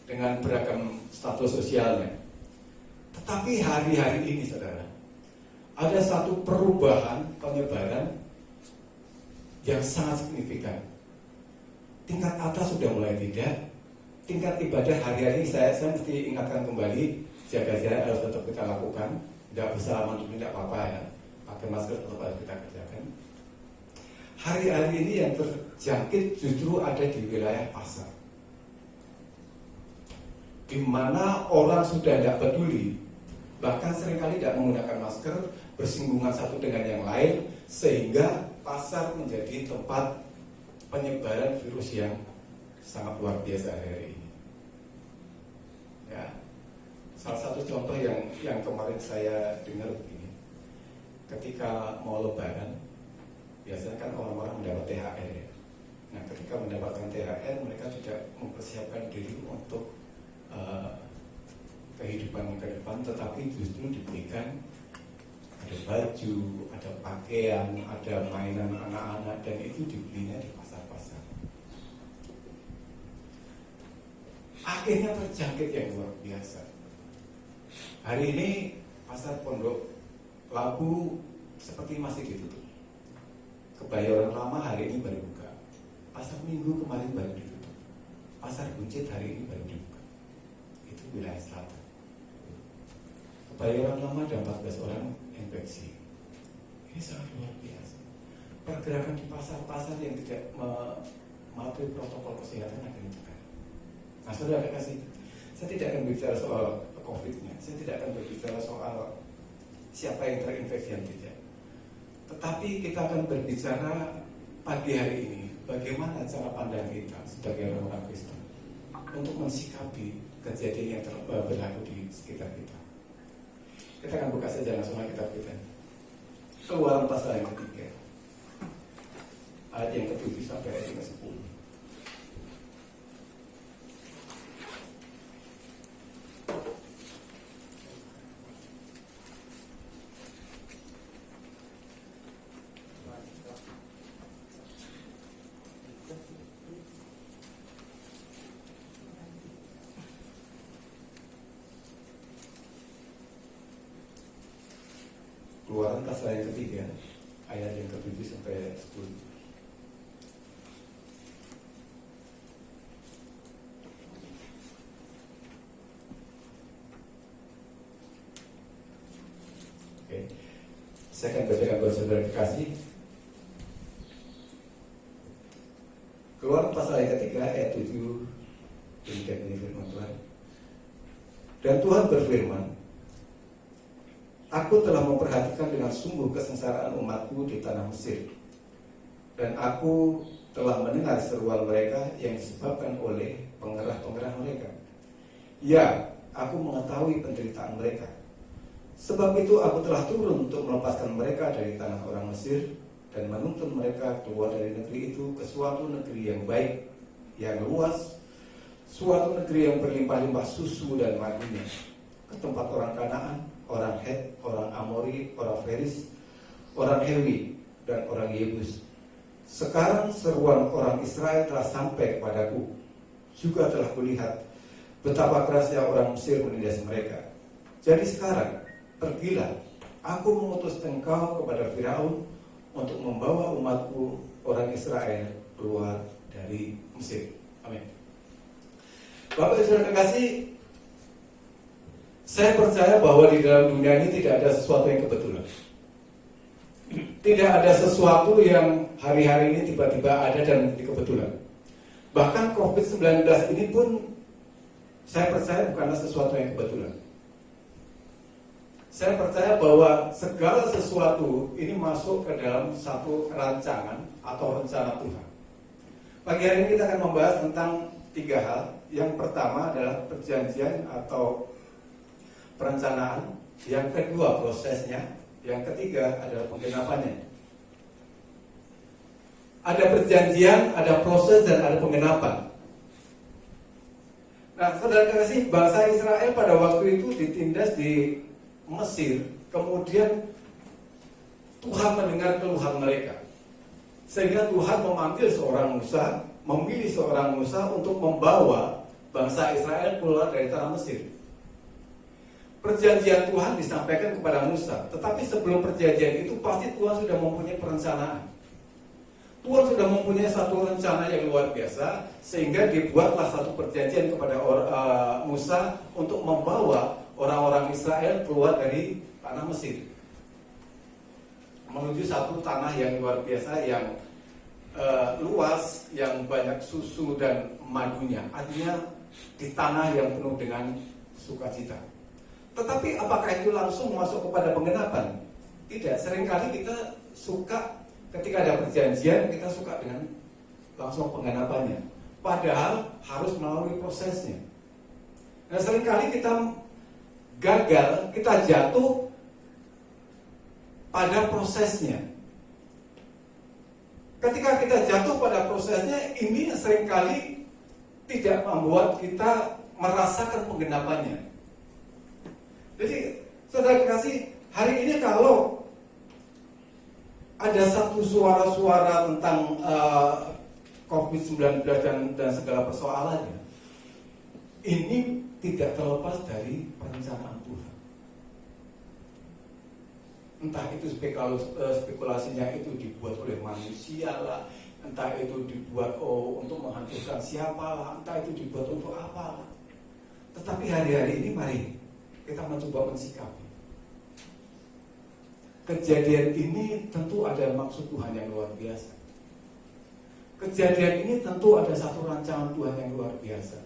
dengan beragam status sosialnya. Tetapi hari-hari ini saudara, ada satu perubahan penyebaran yang sangat signifikan. Tingkat atas sudah mulai tidak. Tingkat ibadah hari-hari ini saya mesti ingatkan kembali, jaga jarak harus tetap kita lakukan. Tidak bersalaman dulu tidak apa-apa ya. Pakai masker tetap harus kita kerjakan. Hari-hari ini yang terjangkit justru ada di wilayah pasar, di mana orang sudah tidak peduli, bahkan seringkali tidak menggunakan masker, bersinggungan satu dengan yang lain, sehingga pasar menjadi tempat penyebaran virus yang sangat luar biasa hari ini. Ya, salah satu contoh yang kemarin saya dengar begini, ketika mau Lebaran, biasanya kan orang-orang mendapat THR ya. Nah, ketika mendapatkan THR, mereka tidak mempersiapkan diri untuk kehidupan ke depan, tetapi justru diberikan ada baju, ada pakaian, ada mainan anak-anak, dan itu dibelinya di pasar-pasar. akhirnya terjangkit yang luar biasa. Hari ini pasar Pondok Labu seperti masih ditutup. Kebayoran Lama hari ini baru buka. Pasar Minggu kemarin baru ditutup. Pasar Buncit hari ini baru dibuka. Itu wilayah selatan. Kebayoran Lama ada 14 orang infeksi. Ini sangat luar biasa. Pergerakan di pasar-pasar yang tidak mematuhi protokol kesehatan akan ditekan. Nah, saudara kasih, saya tidak akan bicara soal COVID-nya, saya tidak akan berbicara soal siapa yang terinfeksi dan tidak. Tetapi kita akan berbicara pagi hari ini bagaimana cara pandang kita sebagai orang Kristen untuk mensikapi kejadian yang berlaku di sekitar kita. Kita akan buka saja langsung kitab kita. Keluaran pasal yang ketiga, ayat yang ke-7 sampai ayat yang ke-10. Keluaran pasal yang ketiga, ayat yang ke-7 sampai ayat 10. Oke. Saya akan bacakan buat saudara kekasih. Keluaran pasal yang ketiga, ayat 7. Demikian ini firman Tuhan. Dan Tuhan berfirman, Aku telah memperhatikan dengan sungguh kesengsaraan umatku di tanah Mesir, dan aku telah mendengar seruan mereka yang disebabkan oleh pengerah-pengerah mereka. Ya, aku mengetahui penderitaan mereka. Sebab itu aku telah turun untuk melepaskan mereka dari tanah orang Mesir dan menuntun mereka keluar dari negeri itu ke suatu negeri yang baik, yang luas, suatu negeri yang berlimpah-limpah susu dan madunya, ke tempat orang Kanaan, orang Het, orang Amori, orang Feris, orang Hewi, dan orang Yebus. Sekarang seruan orang Israel telah sampai kepadaku. Juga telah kulihat betapa kerasnya orang Mesir menindas mereka. Jadi sekarang, pergilah, aku mengutus engkau kepada Firaun untuk membawa umatku, orang Israel, keluar dari Mesir. Amin. Bapak Ibu Saudara kekasih, saya percaya bahwa di dalam dunia ini tidak ada sesuatu yang kebetulan. Tidak ada sesuatu yang hari-hari ini tiba-tiba ada dan kebetulan. Bahkan COVID-19 ini pun saya percaya bukanlah sesuatu yang kebetulan. Saya percaya bahwa segala sesuatu ini masuk ke dalam satu rancangan atau rencana Tuhan. Pagi hari ini kita akan membahas tentang 3 hal. Yang pertama adalah perjanjian atau perencanaan, yang kedua prosesnya, yang ketiga adalah penggenapannya. Ada perjanjian, ada proses, dan ada penggenapan. Nah, saudara kasih, bangsa Israel pada waktu itu ditindas di Mesir, kemudian Tuhan mendengar keluhan mereka, sehingga Tuhan memanggil seorang Musa, memilih seorang Musa untuk membawa bangsa Israel keluar dari tanah Mesir. Perjanjian Tuhan disampaikan kepada Musa, tetapi sebelum perjanjian itu pasti Tuhan sudah mempunyai perencanaan. Tuhan sudah mempunyai satu rencana yang luar biasa, sehingga dibuatlah satu perjanjian kepada Musa untuk membawa orang-orang Israel keluar dari tanah Mesir menuju satu tanah yang luar biasa, yang luas, yang banyak susu dan madunya, artinya di tanah yang penuh dengan sukacita. Tetapi apakah itu langsung masuk kepada penggenapan? Tidak. Seringkali kita suka ketika ada perjanjian, kita suka dengan langsung penggenapannya. Padahal harus melalui prosesnya. Nah, seringkali kita gagal, kita jatuh pada prosesnya. Ketika kita jatuh pada prosesnya, ini seringkali tidak membuat kita merasakan penggenapannya. Jadi, saudara kasih, hari ini kalau ada satu suara-suara tentang COVID-19 dan segala persoalannya, ini tidak terlepas dari perencanaan Tuhan. Entah itu spekulasinya itu dibuat oleh manusia lah, entah itu dibuat untuk menghancurkan siapa lah, entah itu dibuat untuk apa lah. Tetapi hari-hari ini mari kita mencoba mensikapi. Kejadian ini tentu ada maksud Tuhan yang luar biasa. Kejadian ini tentu ada satu rancangan Tuhan yang luar biasa.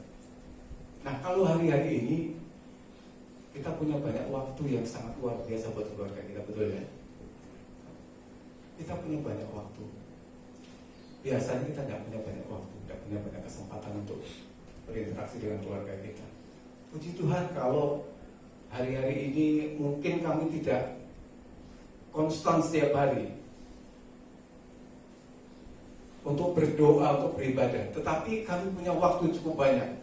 Nah, kalau hari-hari ini kita punya banyak waktu yang sangat luar biasa buat keluarga kita, betul ya? Kita punya banyak waktu. Biasanya kita tidak punya banyak waktu, tidak punya banyak kesempatan untuk berinteraksi dengan keluarga kita. Puji Tuhan kalau hari-hari ini mungkin kami tidak konstan setiap hari untuk berdoa, untuk beribadah, tetapi kami punya waktu cukup banyak.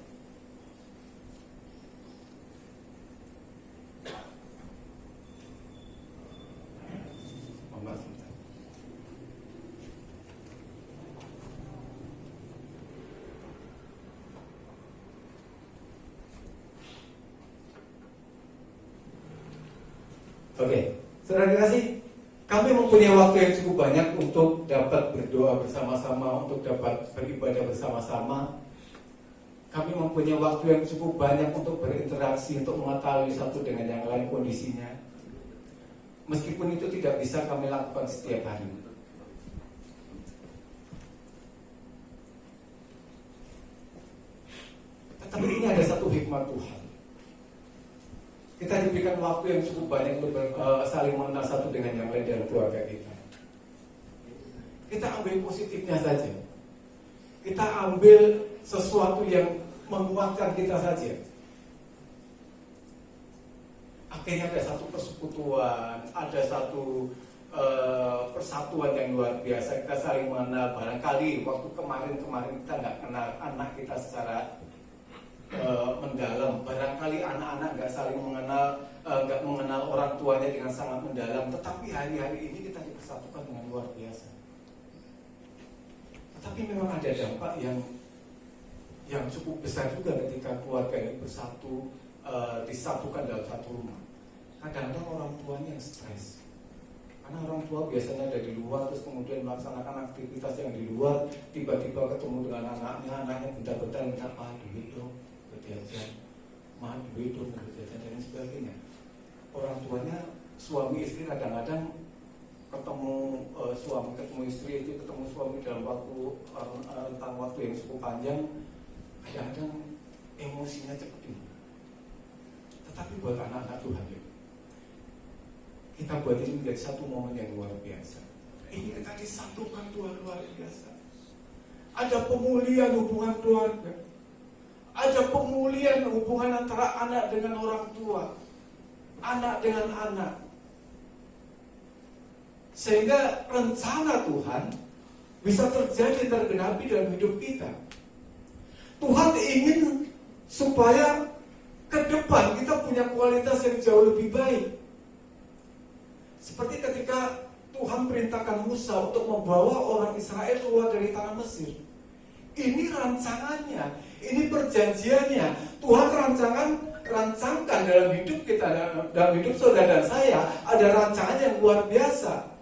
Oke, saudara kasih, kami mempunyai waktu yang cukup banyak untuk dapat berdoa bersama-sama, untuk dapat beribadah bersama-sama. Kami mempunyai waktu yang cukup banyak untuk berinteraksi, untuk mengetahui satu dengan yang lain kondisinya. Meskipun itu tidak bisa kami lakukan setiap hari. Tetapi ini ada satu hikmat Tuhan. Kita diberikan waktu yang cukup banyak untuk saling mengenal satu dengan yang lain dalam keluarga kita. Kita ambil positifnya saja. Kita ambil sesuatu yang menguatkan kita saja. Akhirnya ada satu persekutuan, ada satu persatuan yang luar biasa. Kita saling mengenal. Barangkali waktu kemarin kita nggak kenal anak kita secara mendalam. Barangkali anak-anak nggak saling mengenal, nggak mengenal orang tuanya dengan sangat mendalam. Tetapi hari-hari ini kita dipersatukan dengan luar biasa. Tetapi memang ada dampak yang cukup besar juga ketika keluarga ini bersatu, disatukan dalam satu rumah. Kadang-kadang orang tuanya yang stres. Karena orang tua biasanya ada di luar, terus kemudian melaksanakan aktivitas yang di luar, tiba-tiba ketemu dengan anaknya bentar-bentar minta duit dong, berjajan, duit dong, berjajan dan sebagainya. Orang tuanya, suami istri kadang-kadang ketemu istri itu ketemu suami dalam rentang waktu yang cukup panjang, kadang-kadang emosinya cepat ini. Tetapi buat anak-anak Tuhan, kita buat ini menjadi satu momen yang luar biasa. Ini kita disatukan Tuhan luar biasa. Ada pemulihan hubungan keluarga. Ada pemulihan hubungan antara anak dengan orang tua, anak dengan anak. Sehingga rencana Tuhan bisa terjadi, tergenapi dalam hidup kita. Tuhan ingin supaya ke depan kita punya kualitas yang jauh lebih baik. Seperti ketika Tuhan perintahkan Musa untuk membawa orang Israel keluar dari tanah Mesir. Ini rancangannya, ini perjanjiannya. Tuhan rancangkan dalam hidup kita, dalam hidup saudara dan saya, ada rancangan yang luar biasa.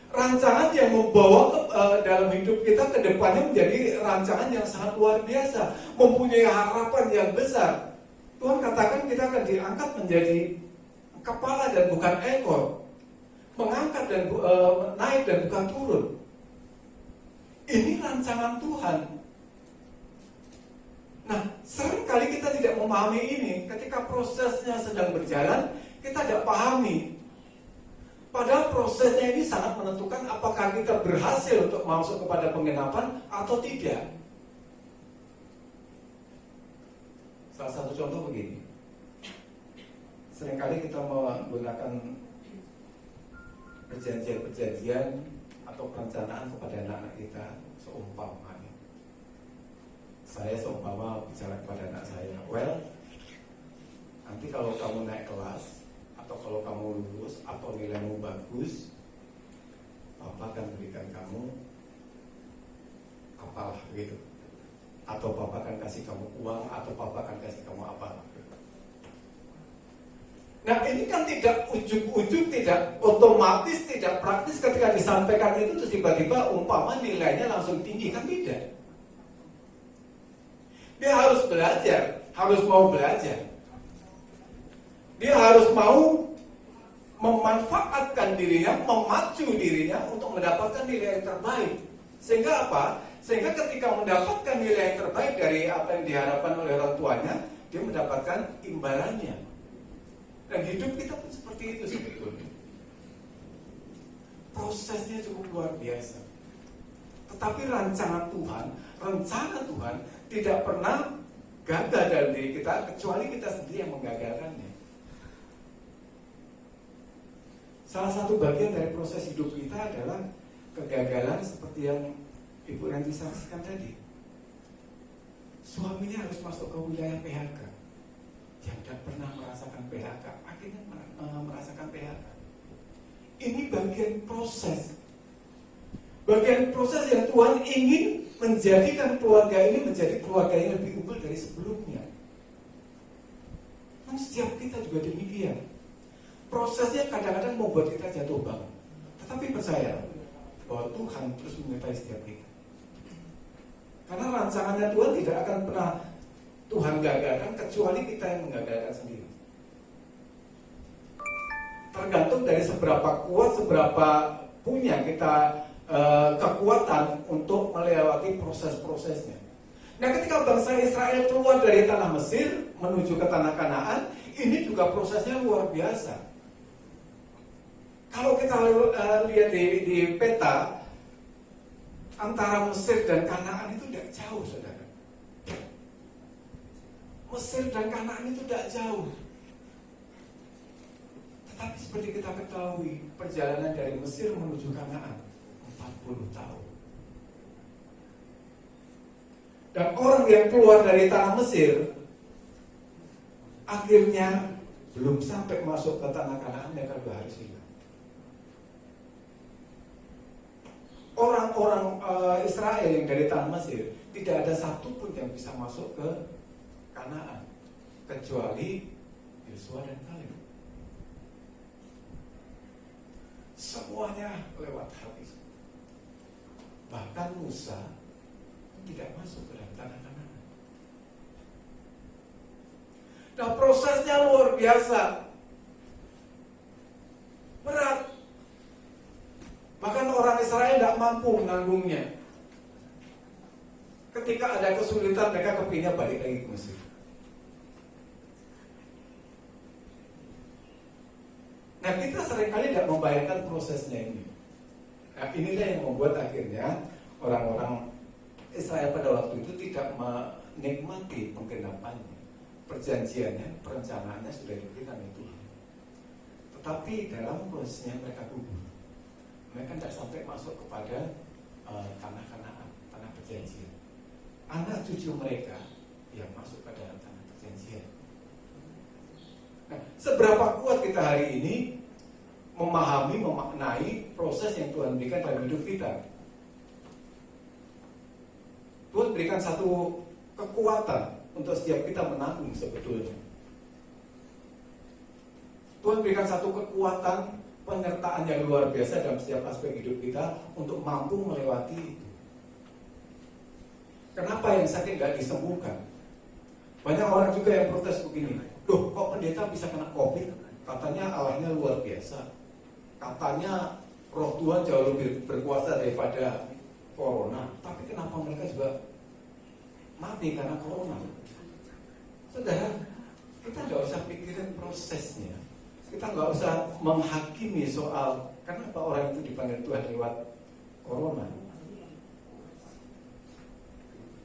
Rancangan yang membawa dalam hidup kita ke depannya menjadi rancangan yang sangat luar biasa, mempunyai harapan yang besar. Tuhan katakan kita akan diangkat menjadi kepala dan bukan ekor, mengangkat dan naik dan bukan turun. Ini rancangan Tuhan. Nah, seringkali kita tidak memahami ini. Ketika prosesnya sedang berjalan, kita tidak pahami. Padahal prosesnya ini sangat menentukan apakah kita berhasil untuk masuk kepada penggenapan atau tidak. Salah satu contoh begini. Seringkali kita menggunakan perjanjian-perjanjian atau perencanaan kepada anak-anak kita seumpamanya. Saya seumpama bicara kepada anak saya, nanti kalau kamu naik kelas atau kalau kamu lulus atau nilaimu bagus, Papa akan berikan kamu apalah begitu. atau papa akan kasih kamu uang, atau papa akan kasih kamu apa. Nah ini kan tidak ujuk-ujuk, tidak otomatis, tidak praktis ketika disampaikan itu terus tiba-tiba umpama nilainya langsung tinggi, kan tidak. Dia harus belajar, harus mau belajar. Dia harus mau memanfaatkan dirinya, memacu dirinya untuk mendapatkan nilai yang terbaik. Sehingga apa? Sehingga ketika mendapatkan nilai yang terbaik dari apa yang diharapkan oleh orang tuanya, dia mendapatkan imbalannya. Dan hidup kita pun seperti itu sebetulnya. Prosesnya cukup luar biasa. Tetapi rencana Tuhan tidak pernah gagal dalam diri kita, kecuali kita sendiri yang menggagalkannya. Salah satu bagian dari proses hidup kita adalah kegagalan seperti yang Ibu Ranti saksikan tadi. Suaminya harus masuk ke wilayah PHK. Yang tidak pernah merasakan PHK, akhirnya merasakan PHK. Ini bagian proses. Bagian proses yang Tuhan ingin menjadikan keluarga ini menjadi keluarga yang lebih unggul dari sebelumnya. Dan setiap kita juga demikian. Prosesnya kadang-kadang membuat kita jatuh bangun. Tetapi percaya bahwa Tuhan terus menyertai setiap kita. Karena rancangannya Tuhan tidak akan pernah Tuhan gagalkan kecuali kita yang menggagalkan sendiri. Tergantung dari seberapa kuat, seberapa punya kita kekuatan untuk melewati proses-prosesnya. Nah, ketika bangsa Israel keluar dari tanah Mesir menuju ke tanah Kanaan, ini juga prosesnya luar biasa. Kalau kita lihat di peta, antara Mesir dan Kanaan itu tidak jauh, saudara. Mesir dan Kanaan itu tidak jauh. Tetapi seperti kita ketahui, perjalanan dari Mesir menuju Kanaan 40 tahun. Dan orang yang keluar dari tanah Mesir akhirnya belum sampai masuk ke tanah Kanaan, mereka sudah harus hilang. Orang-orang Israel yang dari tanah Mesir tidak ada satupun yang bisa masuk ke Kanaan kecuali Yosua dan Kaleb. Semuanya lewat habis. Bahkan Musa tidak masuk ke dalam tanah Kanaan. Nah, prosesnya luar biasa, berat. Bahkan orang Israel tidak mampu menanggungnya. Ketika ada kesulitan, mereka kepingin balik lagi ke Mesir. Nah, kita seringkali tidak membayangkan prosesnya ini. Nah, inilah yang membuat akhirnya orang-orang Israel pada waktu itu tidak menikmati penggenapannya. Perjanjiannya, perencanaannya sudah diberikan itu. Tetapi dalam prosesnya mereka gugur. Mereka tidak sampai masuk kepada tanah Kanaan, tanah perjanjian. Anak cucu mereka yang masuk ke dalam tanah perjanjian. Nah, seberapa kuat kita hari ini memahami, memaknai proses yang Tuhan berikan dalam hidup kita. Tuhan berikan satu kekuatan untuk setiap kita menanggung sebetulnya. Tuhan berikan satu kekuatan penyertaan yang luar biasa dalam setiap aspek hidup kita untuk mampu melewati itu. Kenapa yang sakit gak disembuhkan? Banyak orang juga yang protes begini, loh kok pendeta bisa kena COVID? Katanya Allahnya luar biasa. Katanya roh Tuhan jauh lebih berkuasa daripada corona. Tapi kenapa mereka juga mati karena corona? Saudara, kita gak usah pikirin prosesnya. Kita nggak usah menghakimi soal kenapa orang itu dipanggil Tuhan lewat corona.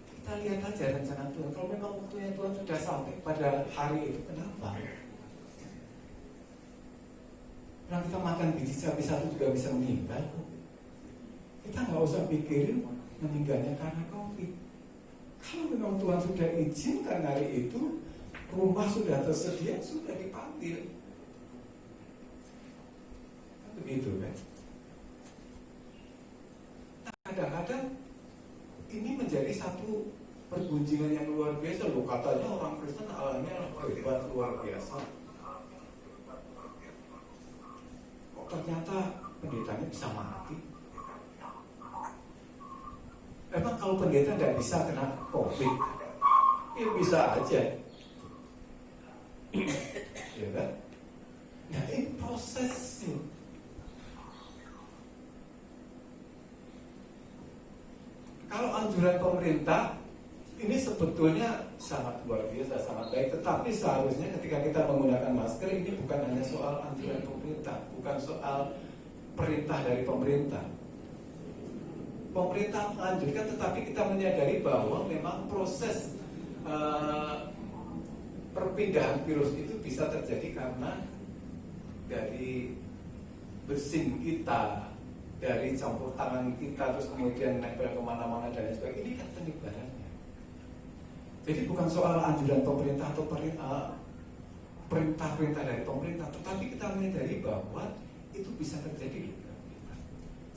Kita lihat aja rencana Tuhan. Kalau memang waktunya Tuhan sudah sampai pada hari itu, kenapa? Orang kita makan biji sapi satu juga bisa meninggal. Kita nggak usah pikirin meninggalnya karena COVID. Kalau memang Tuhan sudah izinkan hari itu, rumah sudah tersedia, sudah dipanggil. Begitu kan. Nah, kadang-kadang ini menjadi satu pergunjingan yang luar biasa loh. Katanya orang Kristen alamiah hebat luar biasa. Kok ternyata pendetanya bisa mati? Emang kalau pendeta nggak bisa kena COVID? Ya bisa aja. Ya kan? Nah ini prosesnya. Kalau anjuran pemerintah ini sebetulnya sangat luar biasa, sangat baik. Tetapi seharusnya ketika kita menggunakan masker ini bukan hanya soal anjuran pemerintah, bukan soal perintah dari pemerintah. Pemerintah menganjurkan, tetapi kita menyadari bahwa memang proses perpindahan virus itu bisa terjadi karena dari bersin kita, dari campur tangan kita, terus kemudian nempel kemana-mana dan lain sebagainya. Ini kan penyebarannya. Jadi bukan soal anjuran pemerintah atau perintah-perintah dari pemerintah, tetapi kita menyadari bahwa itu bisa terjadi.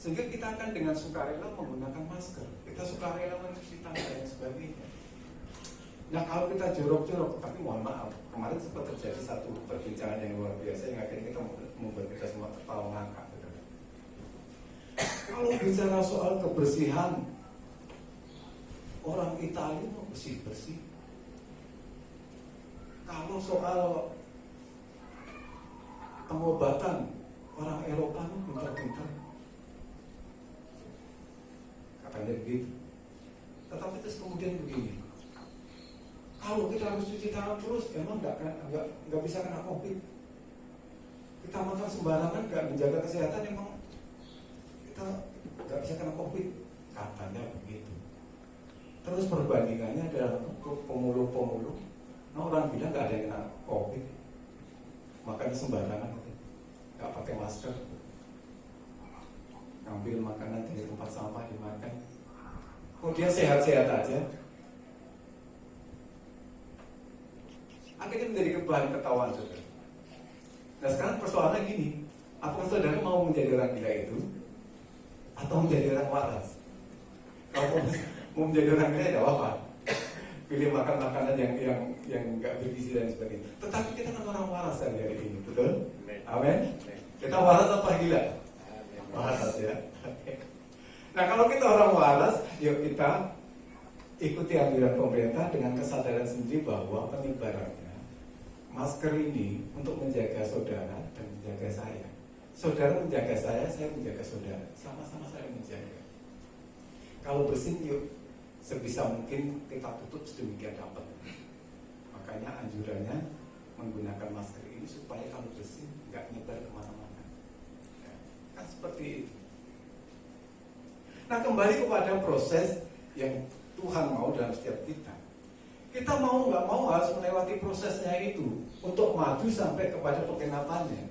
Sehingga kita akan dengan sukarela menggunakan masker, kita sukarela mencuci tangan dan sebagainya. Nah kalau kita jorok-jorok, tapi mohon maaf, kemarin sempat terjadi satu perbincangan yang luar biasa yang akhirnya kita membuat kita semua tertawa ngakak. Kalau bicara soal kebersihan, orang Italia mau bersih-bersih. Kalau soal pengobatan, orang Eropa itu pintar-pintar. Katanya begitu. Tetapi terus kemudian begini, kalau kita harus cuci tangan terus, emang nggak bisa kena COVID. Kita makan sembarangan, nggak menjaga kesehatan, emang kita nggak bisa kena COVID. Katanya begitu. Terus perbandingannya adalah untuk pemulung-pemulung. Nah, orang bilang nggak ada yang kena COVID, makanya sembarangan, nggak pakai masker, ngambil makanan dari tempat sampah dimakan, kemudian sehat-sehat aja. Akhirnya menjadi bahan ketahuan saudara. Nah sekarang persoalannya gini, apakah saudara mau menjadi orang gila itu atau menjadi orang waras? Kalau mau menjadi orang gila ya apa? Pilih makan makanan yang nggak bergizi dan sebagainya. Tetapi kita kan orang waras hari ini, betul? Amin. Kita waras apa gila? Waras ya. Nah kalau kita orang waras, yuk kita ikuti anjuran pemerintah dengan kesadaran sendiri bahwa penyebarannya masker ini untuk menjaga saudara dan menjaga saya. Saudara menjaga saya menjaga saudara. Sama-sama saya menjaga. Kalau bersin yuk sebisa mungkin kita tutup sedemikian dapat. Makanya anjurannya menggunakan masker ini supaya kalau bersin nggak nyebar kemana-mana. Ya, kan seperti itu. Nah kembali kepada proses yang Tuhan mau dalam setiap kita. Kita mau nggak mau harus melewati prosesnya itu untuk maju sampai kepada penggenapannya.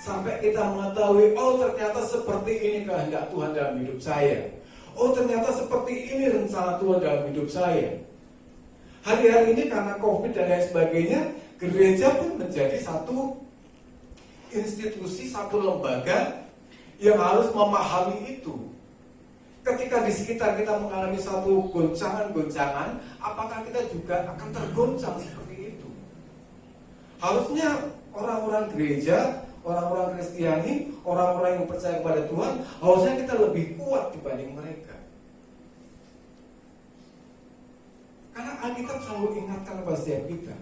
Sampai kita mengetahui, oh ternyata seperti ini kehendak Tuhan dalam hidup saya. Oh ternyata seperti ini rencana Tuhan dalam hidup saya. Hari-hari ini karena COVID dan lain sebagainya, gereja pun menjadi satu institusi, satu lembaga yang harus memahami itu. Ketika di sekitar kita mengalami satu goncangan-goncangan, apakah kita juga akan tergoncang seperti itu? Harusnya orang-orang gereja, orang-orang Kristiani, orang-orang yang percaya kepada Tuhan, harusnya kita lebih kuat dibanding mereka. Karena Alkitab selalu ingatkan kepada setiap kita,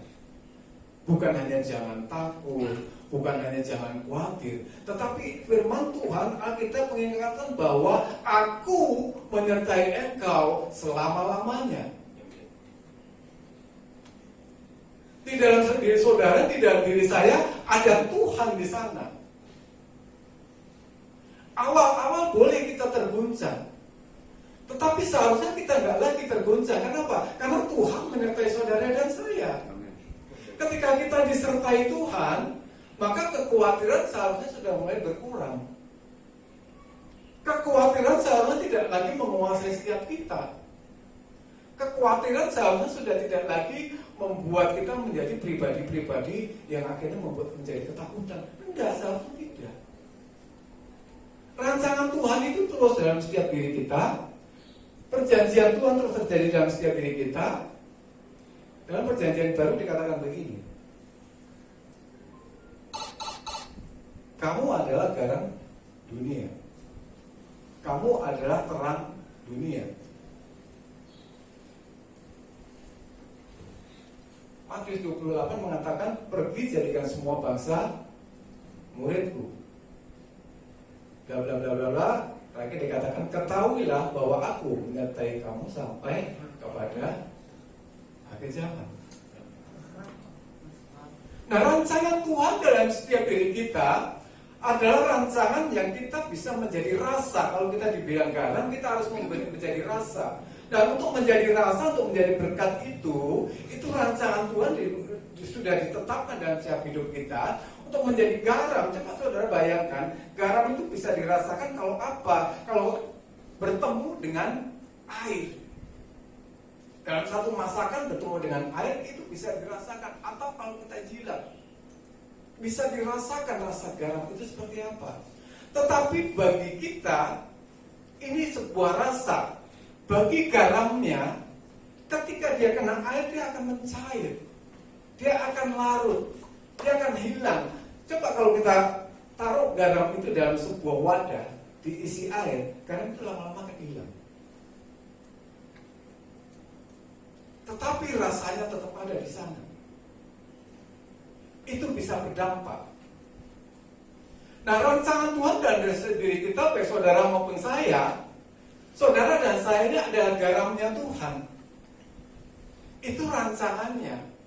bukan hanya jangan takut, bukan hanya jangan khawatir, tetapi firman Tuhan Alkitab mengingatkan bahwa aku menyertai engkau selama-lamanya. Di dalam diri saudara, di dalam diri saya ada Tuhan di sana. Awal-awal boleh kita terguncang, tetapi seharusnya kita nggak lagi terguncang. Kenapa? Karena Tuhan menyertai saudara dan saya. Ketika kita disertai Tuhan, maka kekhawatiran seharusnya sudah mulai berkurang. Kekhawatiran seharusnya tidak lagi menguasai setiap kita. Kekhawatiran seharusnya sudah tidak lagi membuat kita menjadi pribadi-pribadi yang akhirnya membuat menjadi ketakutan. Enggak, seharusnya tidak. Rancangan Tuhan itu terus dalam setiap diri kita. Perjanjian Tuhan terus terjadi dalam setiap diri kita. Dalam perjanjian baru dikatakan begini, kamu adalah garam dunia, kamu adalah terang dunia. Matius 28 mengatakan, pergi jadikan semua bangsa muridku. Bla bla bla bla bla. Terakhir dikatakan, ketahuilah bahwa aku menyertai kamu sampai kepada akhir zaman. Nah, rancangan Tuhan dalam setiap diri kita adalah rancangan yang kita bisa menjadi rasa. Kalau kita dibilang garam, kita harus menjadi rasa. Dan untuk menjadi rasa, untuk menjadi berkat itu rancangan Tuhan sudah ditetapkan dalam setiap hidup kita untuk menjadi garam. Coba saudara bayangkan, garam itu bisa dirasakan kalau apa? Kalau bertemu dengan air. Dalam satu masakan bertemu dengan air itu bisa dirasakan. Atau kalau kita jilat, bisa dirasakan rasa garam itu seperti apa. Tetapi bagi kita ini sebuah rasa. Bagi garamnya, ketika dia kena air, dia akan mencair, dia akan larut, dia akan hilang. Coba kalau kita taruh garam itu dalam sebuah wadah, diisi air, garam itu lama-lama akan hilang. Tetapi rasanya tetap ada di sana. Itu bisa berdampak. Nah, rancangan Tuhan dan diri kita, baik saudara maupun saya, saudara dan saya ini adalah garamnya Tuhan. Itu rancangannya.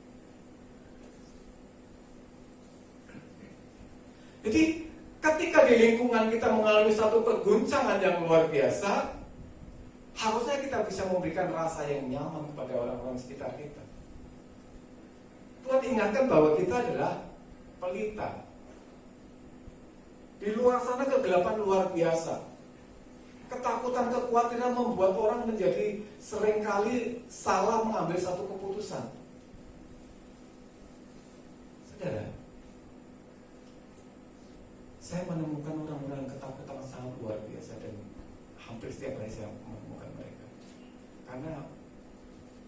Jadi ketika di lingkungan kita mengalami satu keguncangan yang luar biasa, harusnya kita bisa memberikan rasa yang nyaman kepada orang-orang sekitar kita. Tuhan ingatkan bahwa kita adalah pelita. Di luar sana kegelapan luar biasa. Ketakutan, kekhawatiran membuat orang menjadi seringkali salah mengambil satu keputusan. Saudara, saya menemukan orang-orang yang ketakutan sangat luar biasa dan hampir setiap hari saya menemukan mereka. Karena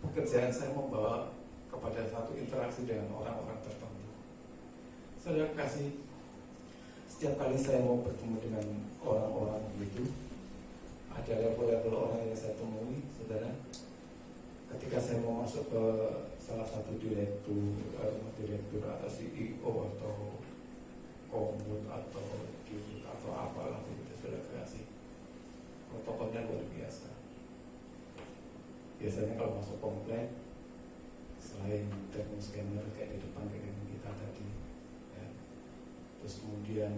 pekerjaan saya membawa kepada satu interaksi dengan orang-orang tertentu. Saudara kasih, setiap kali saya mau bertemu dengan orang-orang begitu, ada level-level orang yang saya temui, saudara. Ketika saya mau masuk ke salah satu direktur atau CEO atau komut atau apalah begitu, saudara kasih, protokolnya luar biasa. Biasanya kalau masuk komplek, selain termoscanner kayak di depan kayak kita tadi, ya. Terus kemudian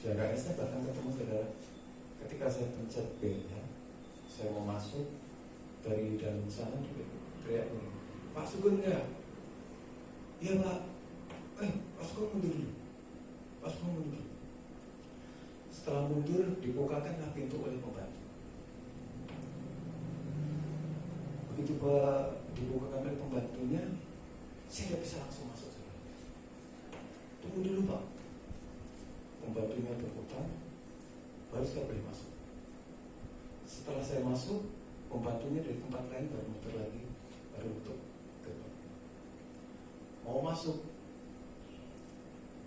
jaraknya saya bahkan ketemu saudara. Ketika saya pencet B, ya, saya mau masuk dari dalam sana juga teriak ini, Pak Sugeng enggak? Iya Pak. Pak Sugeng mundur dulu. Pak Sugeng mundur dulu. Setelah mundur, dibukakanlah pintu oleh pembantu. Begitu dibukakan oleh pembantunya, saya nggak bisa langsung masuk. Tunggu dulu Pak. Pembantunya berputar, baru saya boleh masuk. Setelah saya masuk, pembantunya dari tempat lain baru muter lagi, baru tutup gerbang. Mau masuk,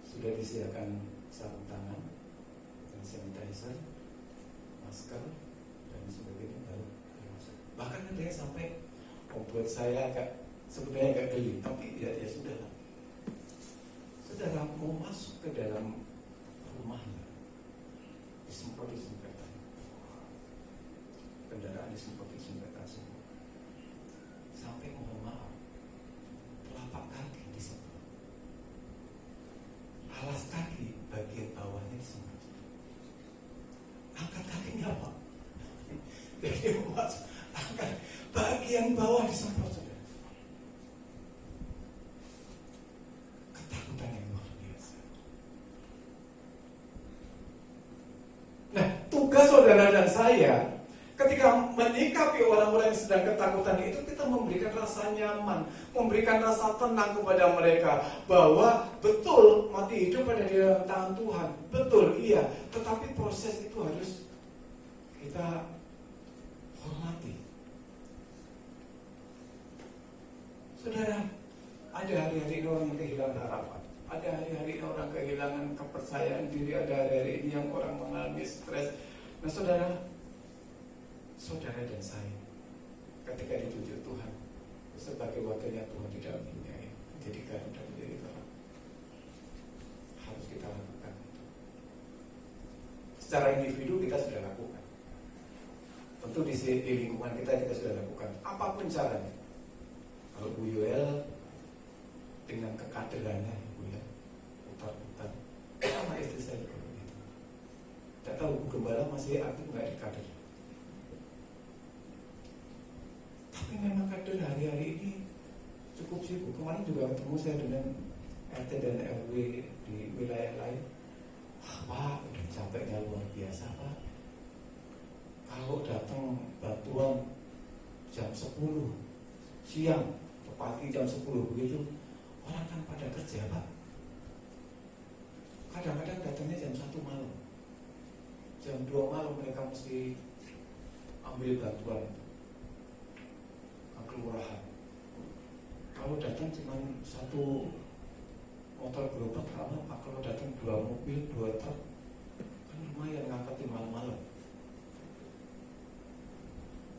sudah disediakan sarung tangan, dan sanitizer, masker, dan sebagainya, baru masuk. Bahkan ada yang sampai membuat saya sebenarnya agak geli, tapi ya sudah lah. Saudara mau masuk ke dalam rumahnya, disemprot disinfektan, kendaraan disemprot disinfektan semua, sampai mohon maaf, telapak kaki disemprot, alas kaki bagian bawahnya disemprot, angkat kakinya apa? Jadi angkat bagian bawah disemprot. Saudara dan saya, ketika menyikapi orang-orang yang sedang ketakutan itu, kita memberikan rasa nyaman, memberikan rasa tenang kepada mereka, bahwa betul mati hidup ada di dalam tangan Tuhan, betul iya, tetapi proses itu harus kita Hormati. Saudara, ada hari-hari ini orang yang kehilangan harapan. Ada hari-hari ini orang kehilangan kepercayaan diri. Ada hari-hari ini yang orang mengalami stres. Nah saudara dan saya, ketika ditunjuk Tuhan sebagai wakilnya Tuhan di dalam dunia ini, menjadi garam dan menjadi terang, harus kita lakukan itu. Secara individu kita sudah lakukan. Tentu di lingkungan kita sudah lakukan. Apapun caranya. Kalau Bu Yoel dengan kekaderannya, Bu ya, putar-putar, sama istri saya juga begitu. Tidak tahu Bu Gembala masih aktif nggak di kader. Tapi memang kader hari-hari ini cukup sibuk. Kemarin juga ketemu saya dengan RT dan RW di wilayah lain. Pak, udah capeknya luar biasa Pak. Kalau datang bantuan jam 10 siang, pagi jam 10 begitu, orang kan pada kerja Pak. Kadang-kadang datangnya jam 1 malam, jam 2 malam mereka mesti ambil bantuan ke kelurahan. Kalau datang cuma 1 motor gerobak karena Pak, kalau datang 2 mobil, 2 truk, kan lumayan ngangkatin malam-malam.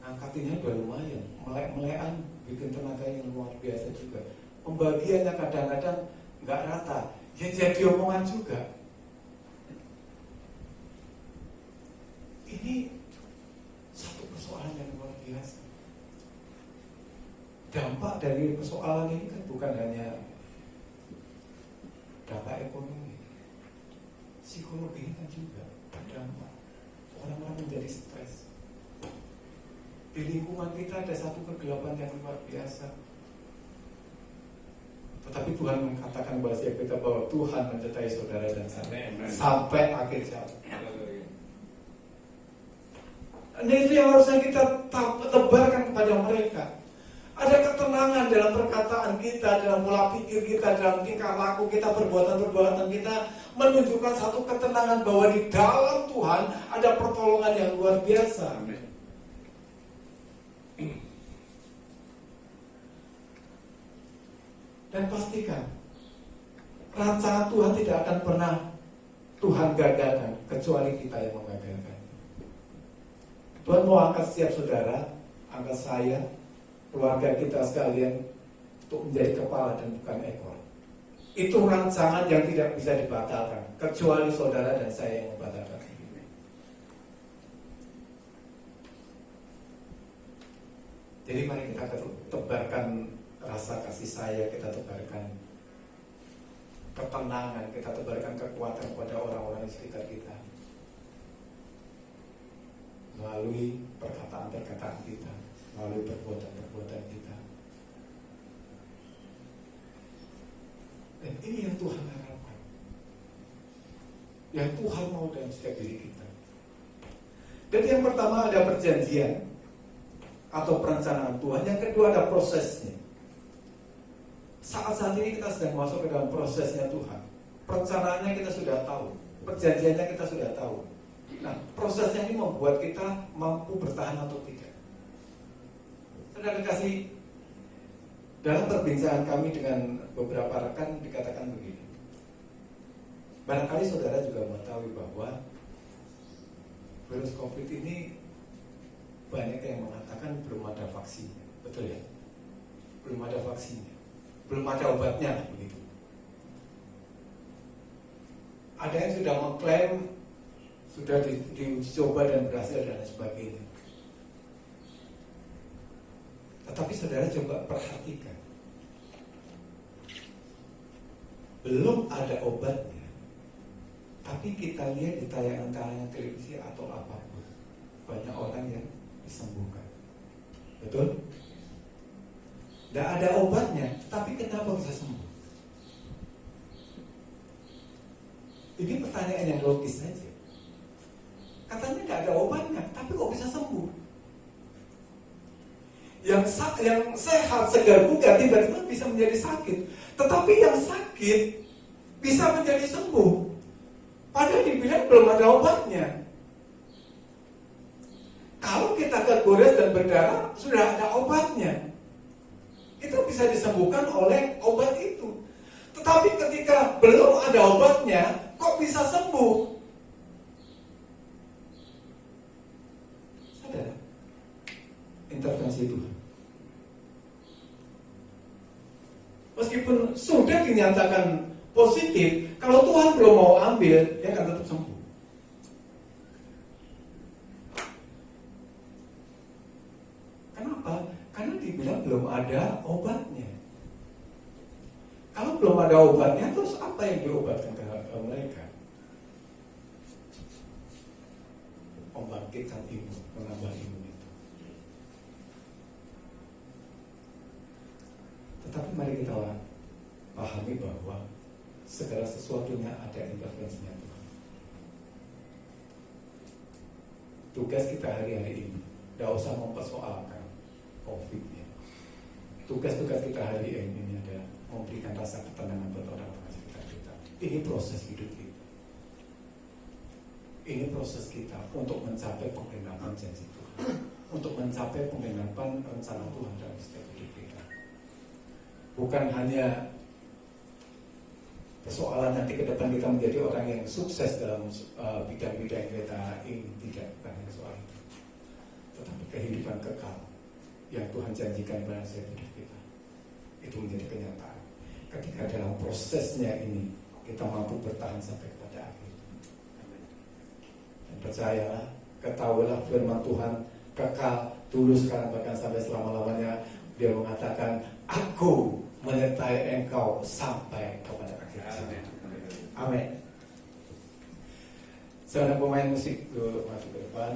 Ngangkatinnya udah lumayan, melek-melekan, bikin tenaga yang luar biasa juga. Pembagiannya kadang-kadang nggak rata, ya jadi omongan juga. Ini satu persoalan yang luar biasa. Dampak dari persoalan ini kan bukan hanya dampak ekonomi, psikologi kan juga berdampak. Orang-orang menjadi stres. Di lingkungan kita ada satu kegelapan yang luar biasa. Tetapi Tuhan mengatakan bahwa kita bahwa Tuhan menyertai saudara dan saya sampai akhir zaman. Nah itu yang harusnya kita tebarkan kepada mereka. Ada ketenangan dalam perkataan kita, dalam pola pikir kita, dalam tingkah laku kita, perbuatan-perbuatan kita, menunjukkan satu ketenangan bahwa di dalam Tuhan ada pertolongan yang luar biasa. Amin. Dan pastikan rancangan Tuhan tidak akan pernah Tuhan gagalkan kecuali kita yang menggagalkan. Tuhan mau angkat setiap saudara, angkat saya, keluarga kita sekalian untuk menjadi kepala dan bukan ekor. Itu rancangan yang tidak bisa dibatalkan kecuali saudara dan saya yang membatalkan. Jadi mari kita tebarkan rasa kasih sayang, kita tebarkan ketenangan, kita tebarkan kekuatan kepada orang-orang di sekitar kita melalui perkataan-perkataan kita, melalui perbuatan-perbuatan kita. Dan ini yang Tuhan harapkan, yang Tuhan mau dalam setiap diri kita. Jadi yang pertama ada perjanjian atau perencanaan Tuhan, yang kedua ada prosesnya. Saat ini kita sedang masuk ke dalam prosesnya Tuhan. Perencanaannya kita sudah tahu, perjanjiannya kita sudah tahu. Nah, prosesnya ini membuat kita mampu bertahan atau tidak. Saudara kasih, dalam perbincangan kami dengan beberapa rekan dikatakan begini. Barangkali saudara juga mengetahui bahwa virus COVID ini banyak yang mengatakan belum ada vaksinnya, betul ya? Belum ada vaksinnya, belum ada obatnya, begitu. Ada yang sudah mengklaim sudah dicoba dan berhasil dan sebagainya. Tetapi saudara coba perhatikan, belum ada obatnya, tapi kita lihat di tayangan-tayangan televisi atau apapun, banyak orang yang disembuhkan, betul? Tidak ada obatnya, tapi kenapa bisa sembuh? Ini pertanyaan yang logis saja. Katanya tidak ada obatnya, tapi kok bisa sembuh? Yang sehat, segar bugar, tiba-tiba bisa menjadi sakit. Tetapi yang sakit bisa menjadi sembuh, padahal dibilang belum ada obatnya. Kalau kita ke Gores dan berdarah sudah ada obatnya. Itu bisa disembuhkan oleh obat itu. Tetapi ketika belum ada obatnya, kok bisa sembuh? Sadar? Intervensi Tuhan. Meskipun sudah dinyatakan positif, kalau Tuhan belum mau ambil, dia akan tetap sembuh. Kenapa? Karena dibilang belum ada obatnya. Kalau belum ada obatnya, terus apa yang diobatkan ke mereka? Membangkitkan imun, menambah imun itu. Tetapi mari kita pahami bahwa segala sesuatunya ada intervensinya Tuhan. Tugas kita hari-hari ini, tidak usah mempersoalkan COVID-nya. Tugas-tugas kita hari ini adalah memberikan rasa ketenangan buat orang-orang sekitar kita. Ini proses hidup kita. Ini proses kita untuk mencapai penggenapan janji Tuhan, untuk mencapai penggenapan rencana Tuhan dalam setiap hidup kita. Bukan hanya persoalan nanti ke depan kita menjadi orang yang sukses dalam bidang-bidang kita ini, tidak, bukan hanya soal itu, tetapi kehidupan kekal yang Tuhan janjikan pada setiap hidup kita itu menjadi kenyataan. Ketika dalam prosesnya ini kita mampu bertahan sampai kepada akhir. Dan percayalah, ketahuilah firman Tuhan kekal dulu, sekarang, bahkan sampai selama-lamanya. Dia mengatakan, Aku menyertai engkau sampai kepada akhir zaman. Amin. Seorang pemain musik dulu masuk ke depan.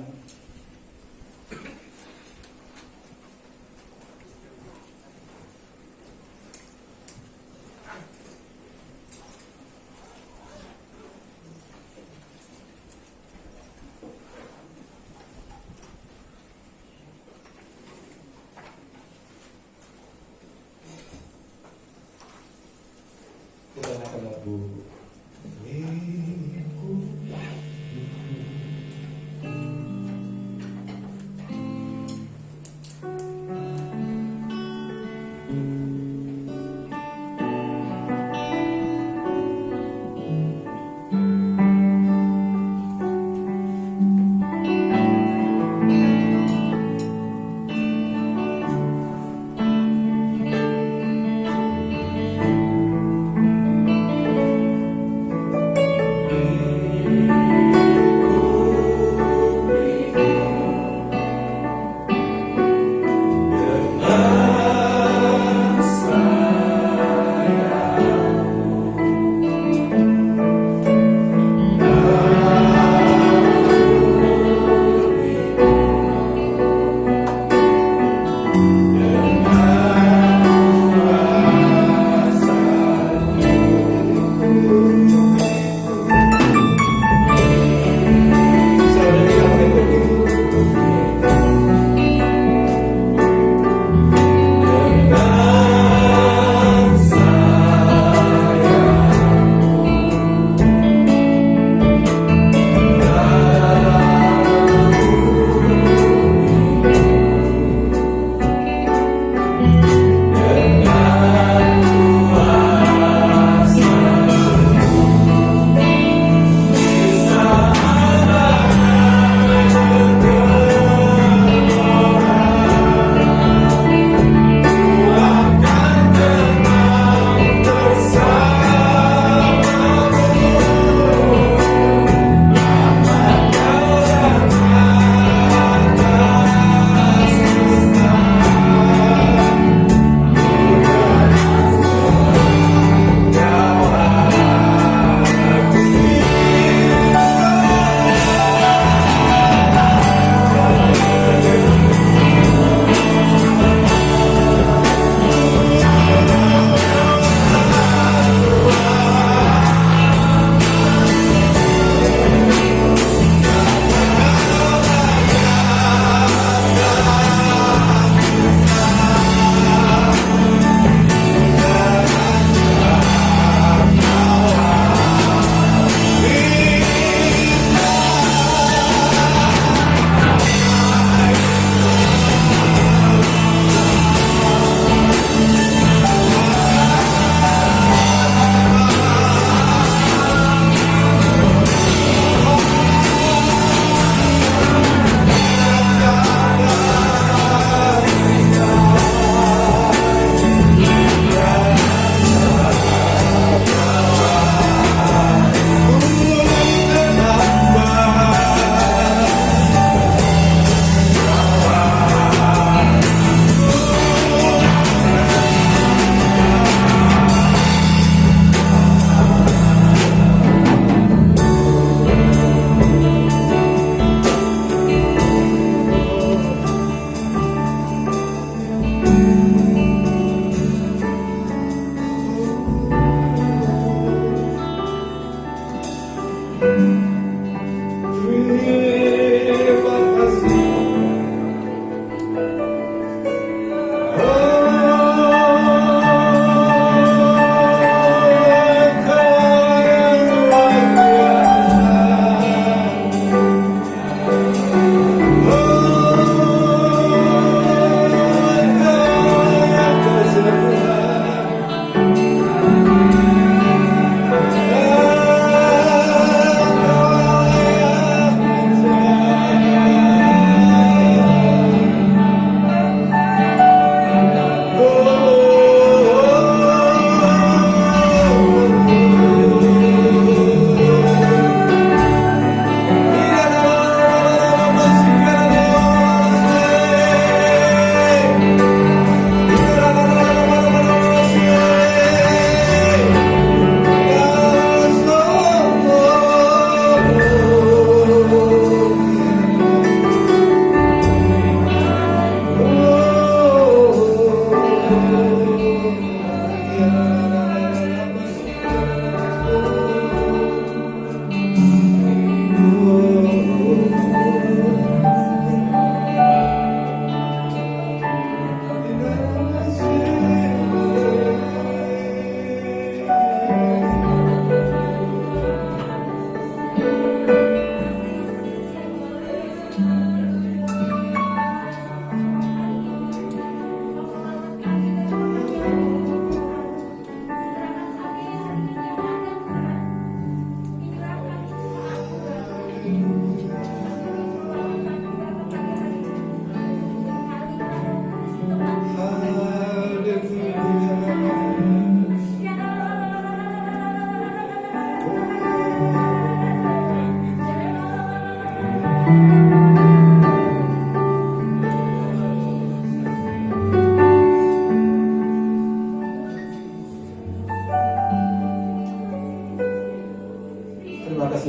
Kita akan lagu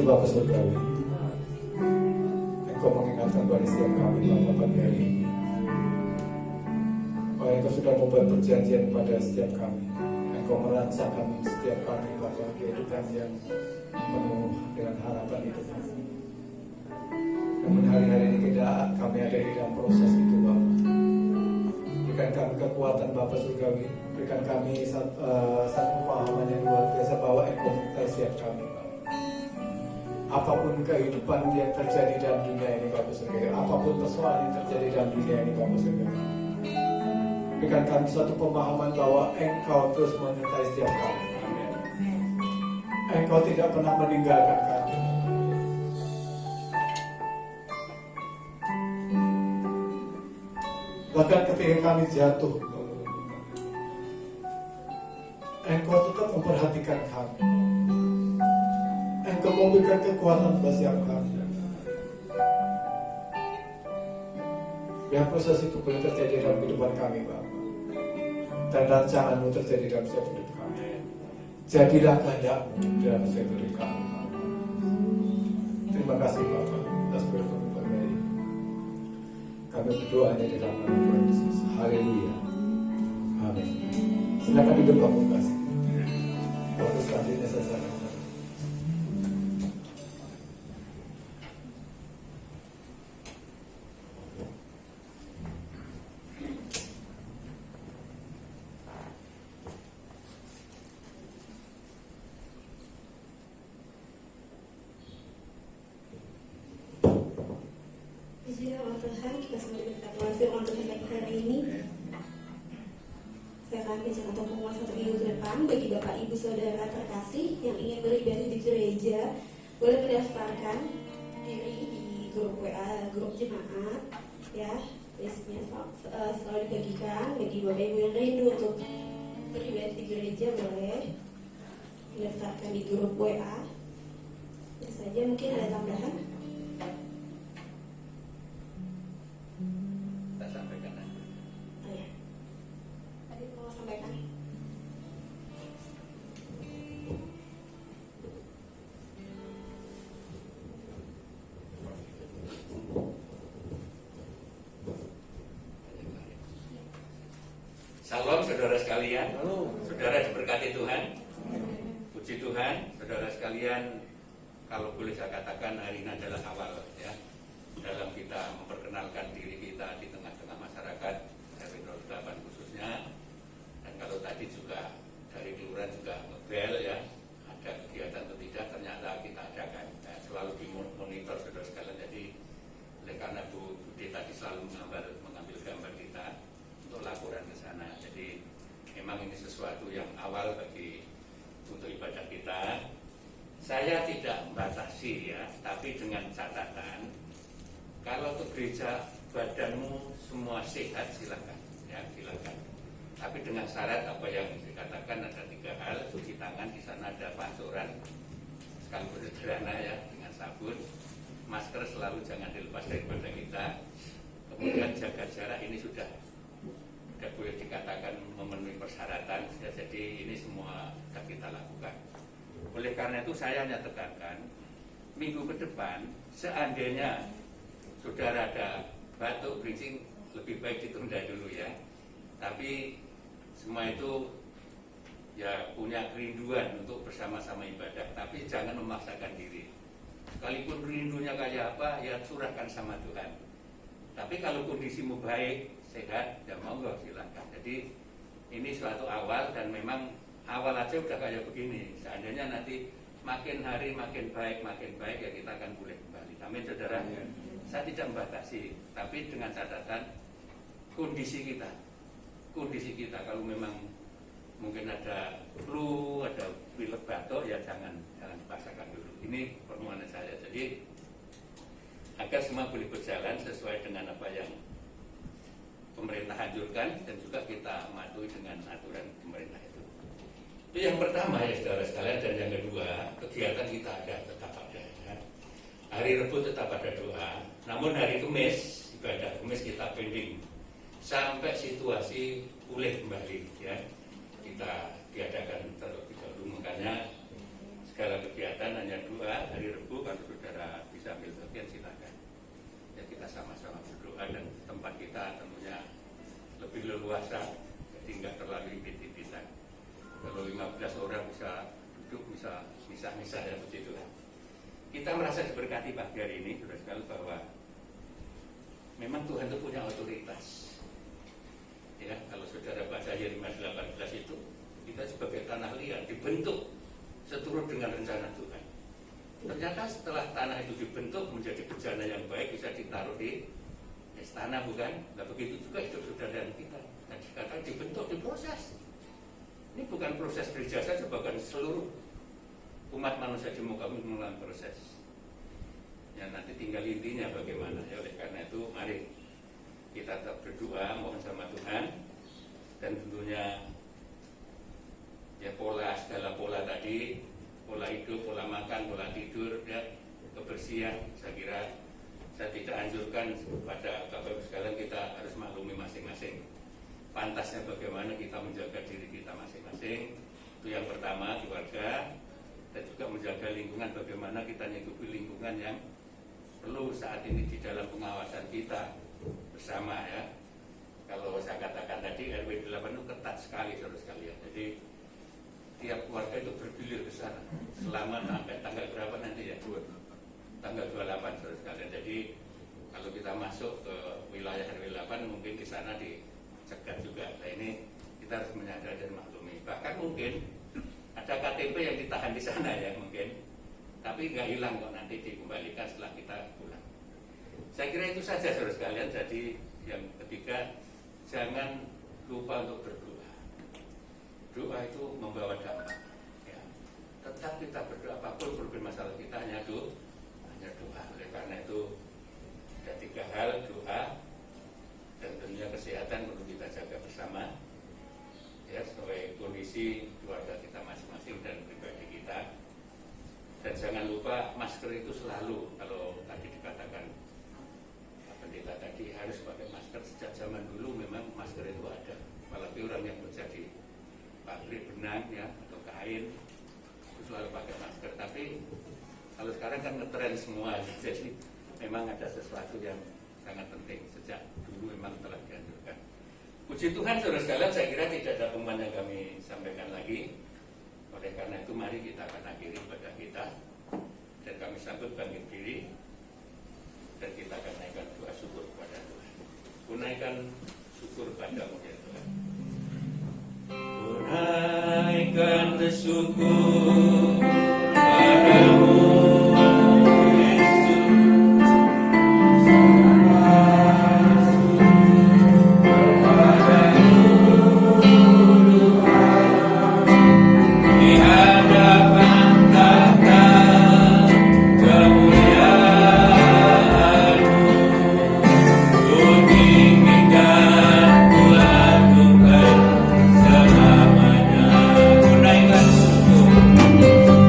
Bapa Surgawi, Engkau mengingatkan pada setiap kami Bapa pagi hari ini, bahwa Engkau sudah membuat perjanjian pada setiap kami. Engkau merasakan setiap kami Bapa kehidupan yang penuh dengan harapan itu. Namun hari-hari ini kami ada di dalam proses itu Bapa. Berikan kami kekuatan Bapa Surgawi, berikan kami satu pemahaman yang luar biasa bahwa Engkau mencintai setiap kami Bapa. Apapun kehidupan yang terjadi dalam dunia ini Bapa Surgawi, apapun persoalan yang terjadi dalam dunia ini Bapa Surgawi, berikan kami suatu pemahaman bahwa Engkau terus menyertai setiap kami. Engkau tidak pernah meninggalkan kami. Bahkan ketika kami jatuh, Engkau tetap memperhatikan kami. Engkau memberikan kekuatan bagi setiap kami. Biar proses itu boleh terjadi dalam kehidupan kami, Bapak. Dan rancangan-Mu terjadi dalam setiap hidup kami. Jadilah kehendak-Mu dalam setiap hidup kami, Bapak. Terima kasih, Bapak, atas berkat pagi hari ini. Kami berdoa hanya di dalam nama Tuhan Yesus. Haleluya. Amin. Silakan duduk, Bapak kasih. Waktu selanjutnya saya serahkan. Puji nama Tuhan, kita semua diberikan firman Tuhan pagi hari ini. Saya akan bacakan untuk pengumuman 1 minggu ke depan bagi Bapak Ibu Saudara terkasih yang ingin beribadah di gereja, boleh mendaftarkan diri di grup WA, grup jemaat, ya. Listnya selalu dibagikan bagi Bapak Ibu yang rindu untuk beribadah di gereja, boleh mendaftarkan di grup WA. Ya saja, mungkin ada tambahan. Kita sampaikan aja. Oh ya, tadi mau sampaikan. Salam saudara sekalian. Saudara diberkati Tuhan. Puji Tuhan, saudara sekalian. Kalau boleh saya katakan hari ini adalah awal ya dalam kita memperkenalkan diri kita di tengah-tengah masyarakat RW 08 khususnya. Dan kalau tadi juga dari kelurahan juga ngebel ya, ada kegiatan atau tidak, ternyata kita adakan ya, selalu dimonitor saudara sekalian. Jadi oleh karena Bu Budi tadi selalu mengambil gambar kita untuk laporan ke sana. Jadi memang ini sesuatu yang awal bagi untuk ibadah kita. Saya tidak membatasi ya, tapi dengan catatan kalau ke gereja badanmu semua sehat silakan ya, silakan. Tapi dengan syarat apa yang dikatakan ada 3 hal, cuci tangan, di sana ada pancuran sekalipun sederhana ya dengan sabun, masker selalu jangan dilepas daripada kita, kemudian jaga jarak ini sudah boleh dikatakan memenuhi persyaratan, jadi ini semua sudah kita lakukan. Oleh karena itu saya hanya tekankan minggu ke depan seandainya saudara ada batuk beringsing lebih baik ditunda dulu ya. Tapi semua itu ya punya kerinduan untuk bersama-sama ibadah, tapi jangan memaksakan diri. Sekalipun rindunya kayak apa ya curahkan sama Tuhan. Tapi kalau kondisimu baik, sehat, ya monggo silakan. Jadi ini suatu awal dan memang awal aja udah kayak begini. Seandainya nanti makin hari makin baik ya kita akan boleh kembali. Amin saudara. Saya tidak membatasi, tapi dengan catatan kondisi kita kalau memang mungkin ada flu, ada pilek batuk ya jangan dipaksakan dulu. Ini permohonan saya. Jadi agar semua boleh berjalan sesuai dengan apa yang pemerintah anjurkan dan juga kita mematuhi dengan aturan pemerintah itu. Itu yang pertama ya saudara sekalian. Dan yang kedua, kegiatan kita tetap ada ya. Hari Rabu tetap ada doa. Namun hari Kamis, ibadah Kamis kita pending sampai situasi pulih kembali ya. Kita diadakan terlebih dahulu, makanya segala kegiatan hanya doa hari Rabu kita sama-sama berdoa dan tempat kita tentunya lebih leluasa, jadi nggak terlalu impit-impitan. Kalau 15 orang bisa duduk, bisa misah-misah dan begitu. Kita merasa diberkati pagi hari ini, sudah sekali bahwa memang Tuhan itu punya otoritas. Ya, kalau saudara baca Yeremia 18 itu, kita sebagai tanah liat dibentuk seturut dengan rencana Tuhan. Ternyata setelah tanah itu dibentuk menjadi bejana yang baik, bisa ditaruh di istana, bukan? Nah begitu juga hidup saudara dan kita. Nah, dikatakan dibentuk, diproses. Ini bukan proses gereja saja, bahkan seluruh umat manusia di muka bumi mengalami proses. Ya nanti tinggal intinya bagaimana. Ya, oleh karena itu mari kita tetap berdoa, mohon sama Tuhan, dan tentunya ya segala pola tadi, pola hidup, pola makan, pola tidur, ya, kebersihan, saya kira saya tidak anjurkan pada Bapak Ibu sekalian, kita harus maklumi masing-masing. Pantasnya bagaimana kita menjaga diri kita masing-masing. Itu yang pertama, keluarga, dan juga menjaga lingkungan, bagaimana kita mengikuti lingkungan yang perlu saat ini di dalam pengawasan kita bersama, ya. Kalau saya katakan tadi RW 8 itu ketat sekali saudara sekalian. Jadi tiap keluarga itu bergilir ke sana selama sampai tanggal berapa nanti ya? Tanggal 28 saudara sekalian. Jadi kalau kita masuk ke wilayah RW 8 mungkin di sana dicegat juga. Nah ini kita harus menyadari dan maklumi. Bahkan mungkin ada KTP yang ditahan di sana ya mungkin, tapi nggak hilang kok, nanti dikembalikan setelah kita pulang. Saya kira itu saja saudara sekalian. Jadi yang ketiga, jangan lupa untuk berdoa. Doa itu membawa dampak. Ya. Tetap kita berdoa, apapun problem masalah kita hanya doa. Oleh karena itu ada 3 hal, doa dan tentunya kesehatan perlu kita jaga bersama. Ya, sesuai kondisi keluarga kita masing-masing dan pribadi kita. Dan jangan lupa masker itu selalu, kalau tadi dikatakan pendeta tadi harus pakai masker. Sejak zaman dulu memang masker itu ada, apalagi orang yang bekerja di pabrik benang ya atau kain itu selalu pakai masker. Tapi kalau sekarang kan ngetren semua, jadi memang ada sesuatu yang sangat penting sejak dulu memang telah dianjurkan. Puji Tuhan saudara sekalian, saya kira tidak ada pengumuman yang kami sampaikan lagi. Oleh karena itu mari kita akan akhiri ibadah kita dan kami sambut bangkit diri dan kita akan naikkan doa syukur kepada Tuhan. Kunaikan syukur padamu ya Tuhan. Kunaikan syukur padamu selamanya. Kunaikan syukur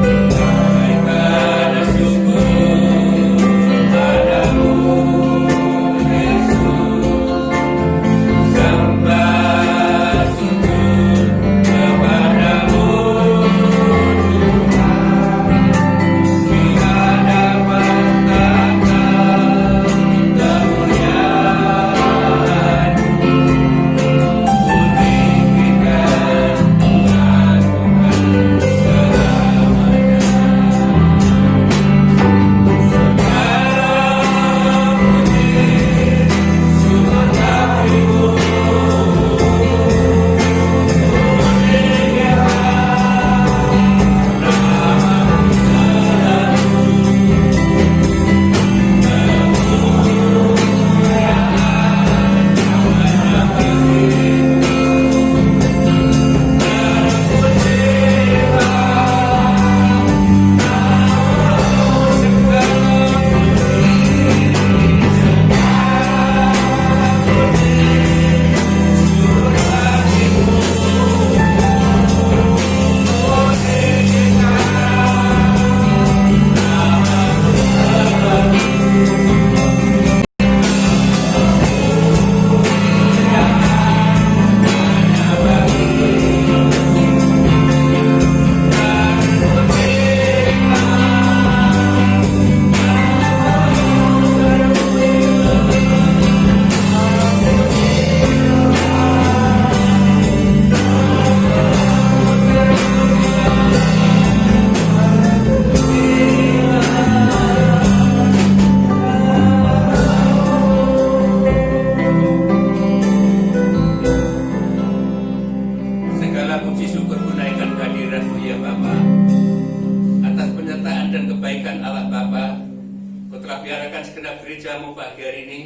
serahkan segenap gereja-Mu pagi hari ini.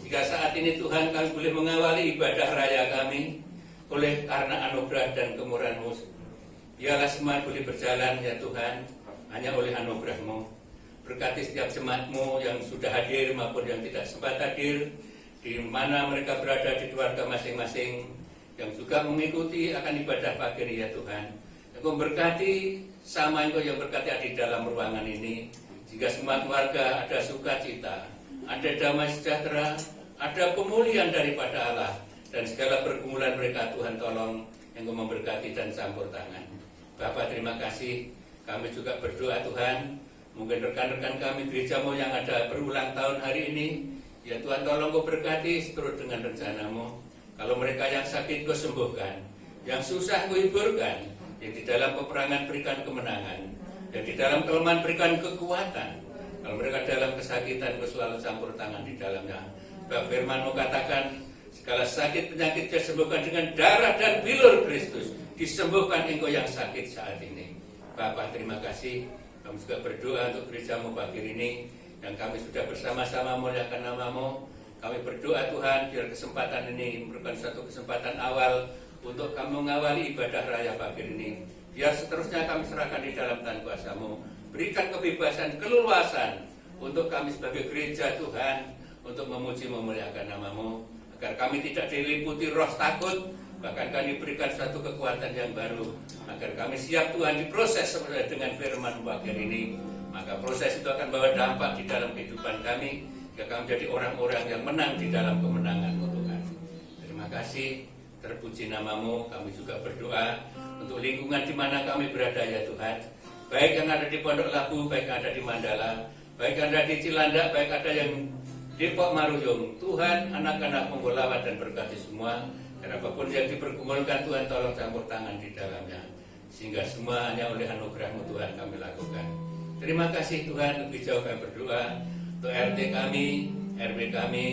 Jika saat ini Tuhan kami boleh mengawali ibadah raya kami oleh karena anugerah dan kemurahan-Mu. Biarlah semua boleh berjalan ya Tuhan, hanya oleh anugerah-Mu. Berkati setiap jemaat-Mu yang sudah hadir maupun yang tidak sempat hadir, di mana mereka berada di keluarga masing-masing, yang juga mengikuti akan ibadah pagi ini ya Tuhan. Engkau berkati sama Engkau yang berkati di dalam ruangan ini, jika semua keluarga ada sukacita, ada damai sejahtera, ada pemulihan daripada Allah, dan segala pergumulan mereka Tuhan tolong Engkau memberkati dan campur tangan. Bapa terima kasih, kami juga berdoa Tuhan, mungkin rekan-rekan kami gereja-Mu yang ada berulang tahun hari ini, ya Tuhan tolong Kau berkati seturut dengan rencana-Mu. Kalau mereka yang sakit Kau sembuhkan, yang susah Kau hiburkan, yang di dalam peperangan berikan kemenangan, yang di dalam kelemahan berikan kekuatan. Kalau mereka dalam kesakitan Kau selalu campur tangan di dalamnya. Sebab firman-Mu katakan, segala sakit penyakit disembuhkan dengan darah dan bilur Kristus. Disembuhkan Engkau yang sakit saat ini. Bapa terima kasih. Kami juga berdoa untuk gereja-Mu pagi ini, yang kami sudah bersama-sama muliakan nama-Mu. Kami berdoa Tuhan, biar kesempatan ini merupakan suatu kesempatan awal untuk kami mengawali ibadah raya pagi ini. Biar seterusnya kami serahkan di dalam tangan kuasa-Mu. Berikan kebebasan, keluasan untuk kami sebagai gereja Tuhan, untuk memuji memuliakan nama-Mu, agar kami tidak diliputi roh takut, bahkan kami berikan suatu kekuatan yang baru, agar kami siap Tuhan diproses sesuai dengan firman-Mu pagi ini. Maka proses itu akan bawa dampak di dalam kehidupan kami, agar kami menjadi orang-orang yang menang di dalam kemenangan-Mu Tuhan. Terima kasih, terpuji nama-Mu. Kami juga berdoa untuk lingkungan di mana kami berada ya Tuhan, baik yang ada di Pondok Labu, baik yang ada di Mandala, baik yang ada di Cilandak, baik ada yang Depok Maruyung. Tuhan, anak-anak menggolawat dan berkati semua, dan apapun yang dipergumulkan Tuhan tolong campur tangan di dalamnya, sehingga semua hanya oleh anugerah-Mu Tuhan kami lakukan. Terima kasih Tuhan. Lebih jauh kami berdoa untuk RT kami, RW kami,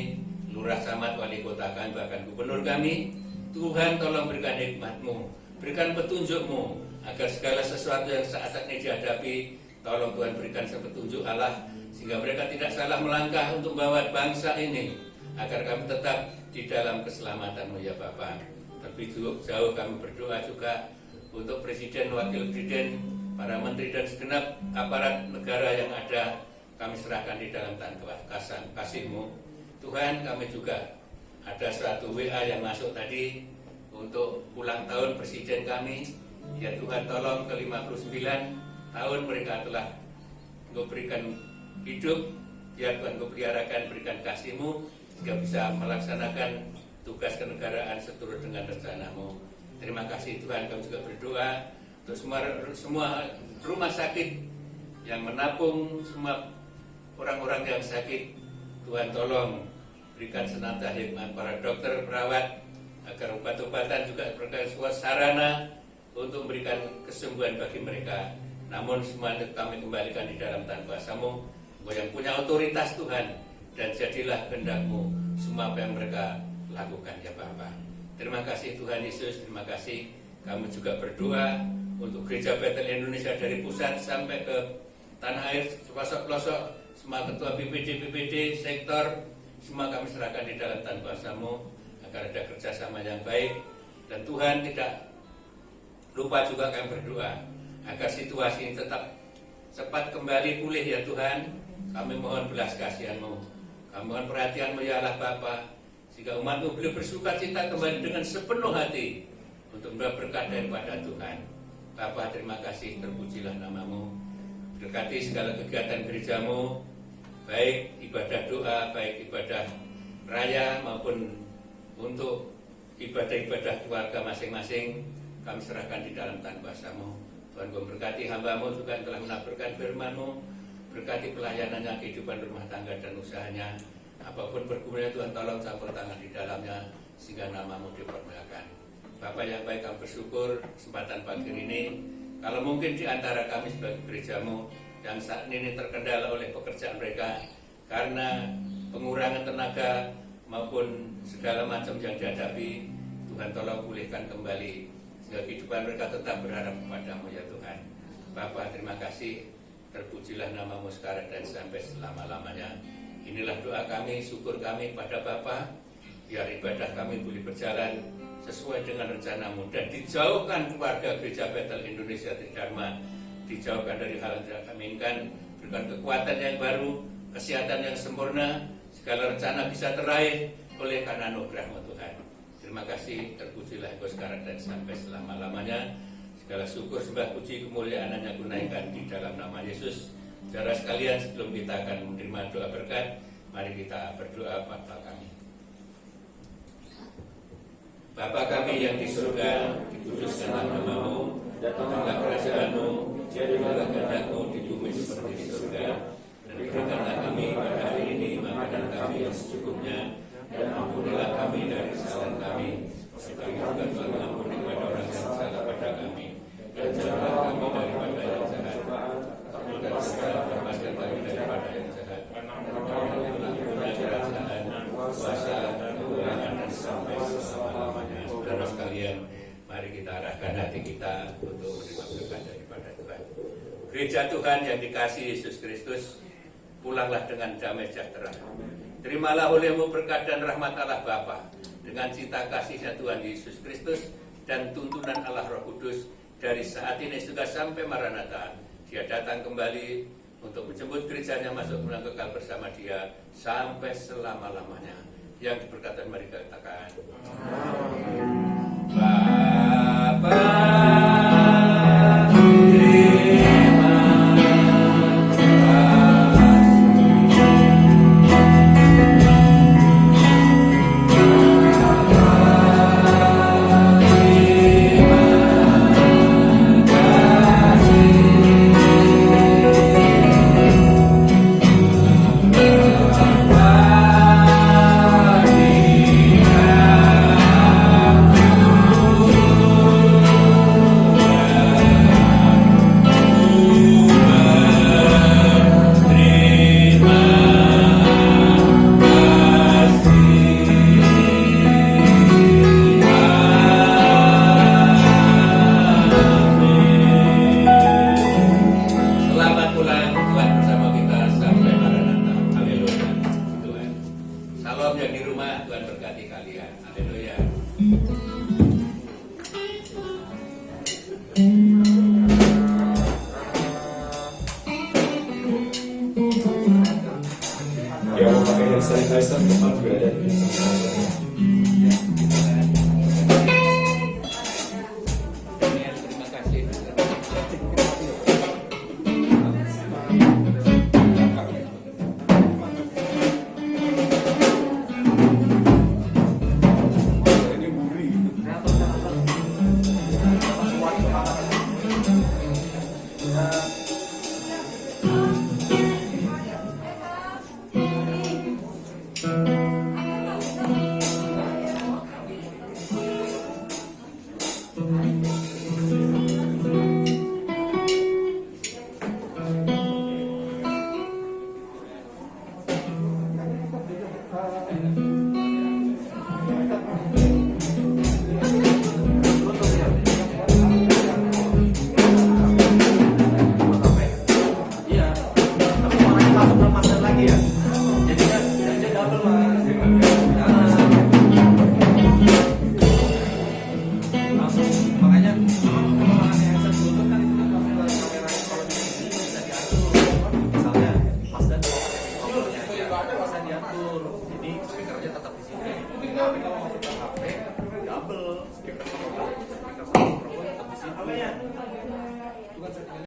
Lurah Camat, Wali Kota kami, bahkan Gubernur kami. Tuhan tolong berikan hikmat-Mu, berikan petunjuk-Mu, agar segala sesuatu yang saat ini dihadapi, tolong Tuhan berikan petunjuk Allah, sehingga mereka tidak salah melangkah untuk membawa bangsa ini, agar kami tetap di dalam keselamatan-Mu ya Bapa. Lebih jauh kami berdoa juga untuk Presiden, Wakil Presiden, para Menteri dan segenap aparat negara yang ada, kami serahkan di dalam tangan kasih-Mu. Tuhan, kami juga ada suatu WA yang masuk tadi untuk ulang tahun Presiden kami. Ya Tuhan, tolong ke 59 tahun mereka telah Engkau berikan hidup, biar Tuhan Engkau peliharakan, berikan kasih-Mu, sehingga bisa melaksanakan tugas kenegaraan seturut dengan rencana-Mu. Terima kasih Tuhan. Kami juga berdoa untuk semua rumah sakit yang menampung semua orang-orang yang sakit. Tuhan tolong berikan senantiasa hikmat para dokter, perawat, agar obat-obatan juga berkat sarana untuk memberikan kesembuhan bagi mereka. Namun semua kami kembalikan di dalam tangan kuasa-Mu, Engkau yang punya otoritas Tuhan, dan jadilah kehendak-Mu semua apa yang mereka lakukan ya Bapa. Terima kasih Tuhan Yesus, terima kasih. Kami juga berdoa untuk Gereja Betel Indonesia dari pusat sampai ke tanah air, pelosok-pelosok, semua ketua BPD, sektor, semua kami serahkan di dalam tangan kuasa-Mu, agar ada kerjasama yang baik. Dan Tuhan tidak lupa juga kami berdoa agar situasi ini tetap cepat kembali pulih ya Tuhan. Kami mohon belas kasihan-Mu, kami mohon perhatian-Mu ya Allah Bapa, sehingga umat-Mu boleh bersukacita kembali dengan sepenuh hati untuk berkat daripada Tuhan. Bapa terima kasih, terpujilah nama-Mu. Berkati segala kegiatan gereja-Mu, baik ibadah doa, baik ibadah raya maupun untuk ibadah-ibadah keluarga masing-masing. Kami serahkan di dalam tangan kuasa-Mu. Tuhan Kau berkati hamba-Mu juga yang telah menaburkan firman-Mu, berkati pelayanannya, kehidupan rumah tangga dan usahanya. Apapun bergumulnya Tuhan tolong campur tangan di dalamnya, sehingga nama-Mu dipermuliakan. Bapak yang baik, kami bersyukur kesempatan pagi ini. Kalau mungkin di antara kami sebagai gereja-Mu yang saat ini terkendala oleh pekerjaan mereka karena pengurangan tenaga maupun segala macam yang dihadapi, Tuhan tolong pulihkan kembali sehingga kehidupan mereka tetap berharap kepada-Mu ya Tuhan. Bapa terima kasih, terpujilah nama-Mu sekarang dan sampai selama-lamanya. Inilah doa kami, syukur kami pada Bapa, biar ibadah kami boleh berjalan sesuai dengan rencana-Mu dan dijauhkan keluarga Gereja Bethel Indonesia Tridharma, dijauhkan dari hal yang tidak kami inginkan, berikan kekuatan yang baru, kesehatan yang sempurna, segala rencana bisa teraih oleh karena anugerah-Mu Tuhan. Terima kasih, terpujilah Engkau sekarang dan sampai selama-lamanya. Segala syukur, sembah, puji, kemuliaan hanya kunaikan di dalam nama Yesus. Saudara sekalian, sebelum kita akan menerima doa berkat, mari kita berdoa Bapa kami. Bapa kami yang di surga, dikuduskanlah nama-Mu, datanglah kerajaan-Mu, jadilah kehendak-Mu di bumi seperti di surga. Dan berikanlah kami pada hari ini makanan kami yang secukupnya, dan ampunilah kami dari kesalahan kami, seperti juga telah mengampuni kepada orang yang salah pada kami. Dan janganlah kami daripada yang jahat, dan segala lepaskan kami daripada yang jahat. Karena punya kerajaan, kuasa, kemuliaan dan sampai selama-lamanya. Saudara sekalian, mari kita arahkan hati kita untuk menerima berkat daripada Tuhan. Gereja Tuhan yang dikasihi Yesus Kristus, pulanglah dengan damai sejahtera. Terimalah oleh-Mu berkat dan rahmat Allah Bapa, dengan cinta kasihnya Tuhan Yesus Kristus dan tuntunan Allah Roh Kudus dari saat ini juga sampai Maranatha. Dia datang kembali untuk menjemput gerejanya masuk pulang kekal bersama Dia sampai selama-lamanya. Yang diberkati mari kita katakan.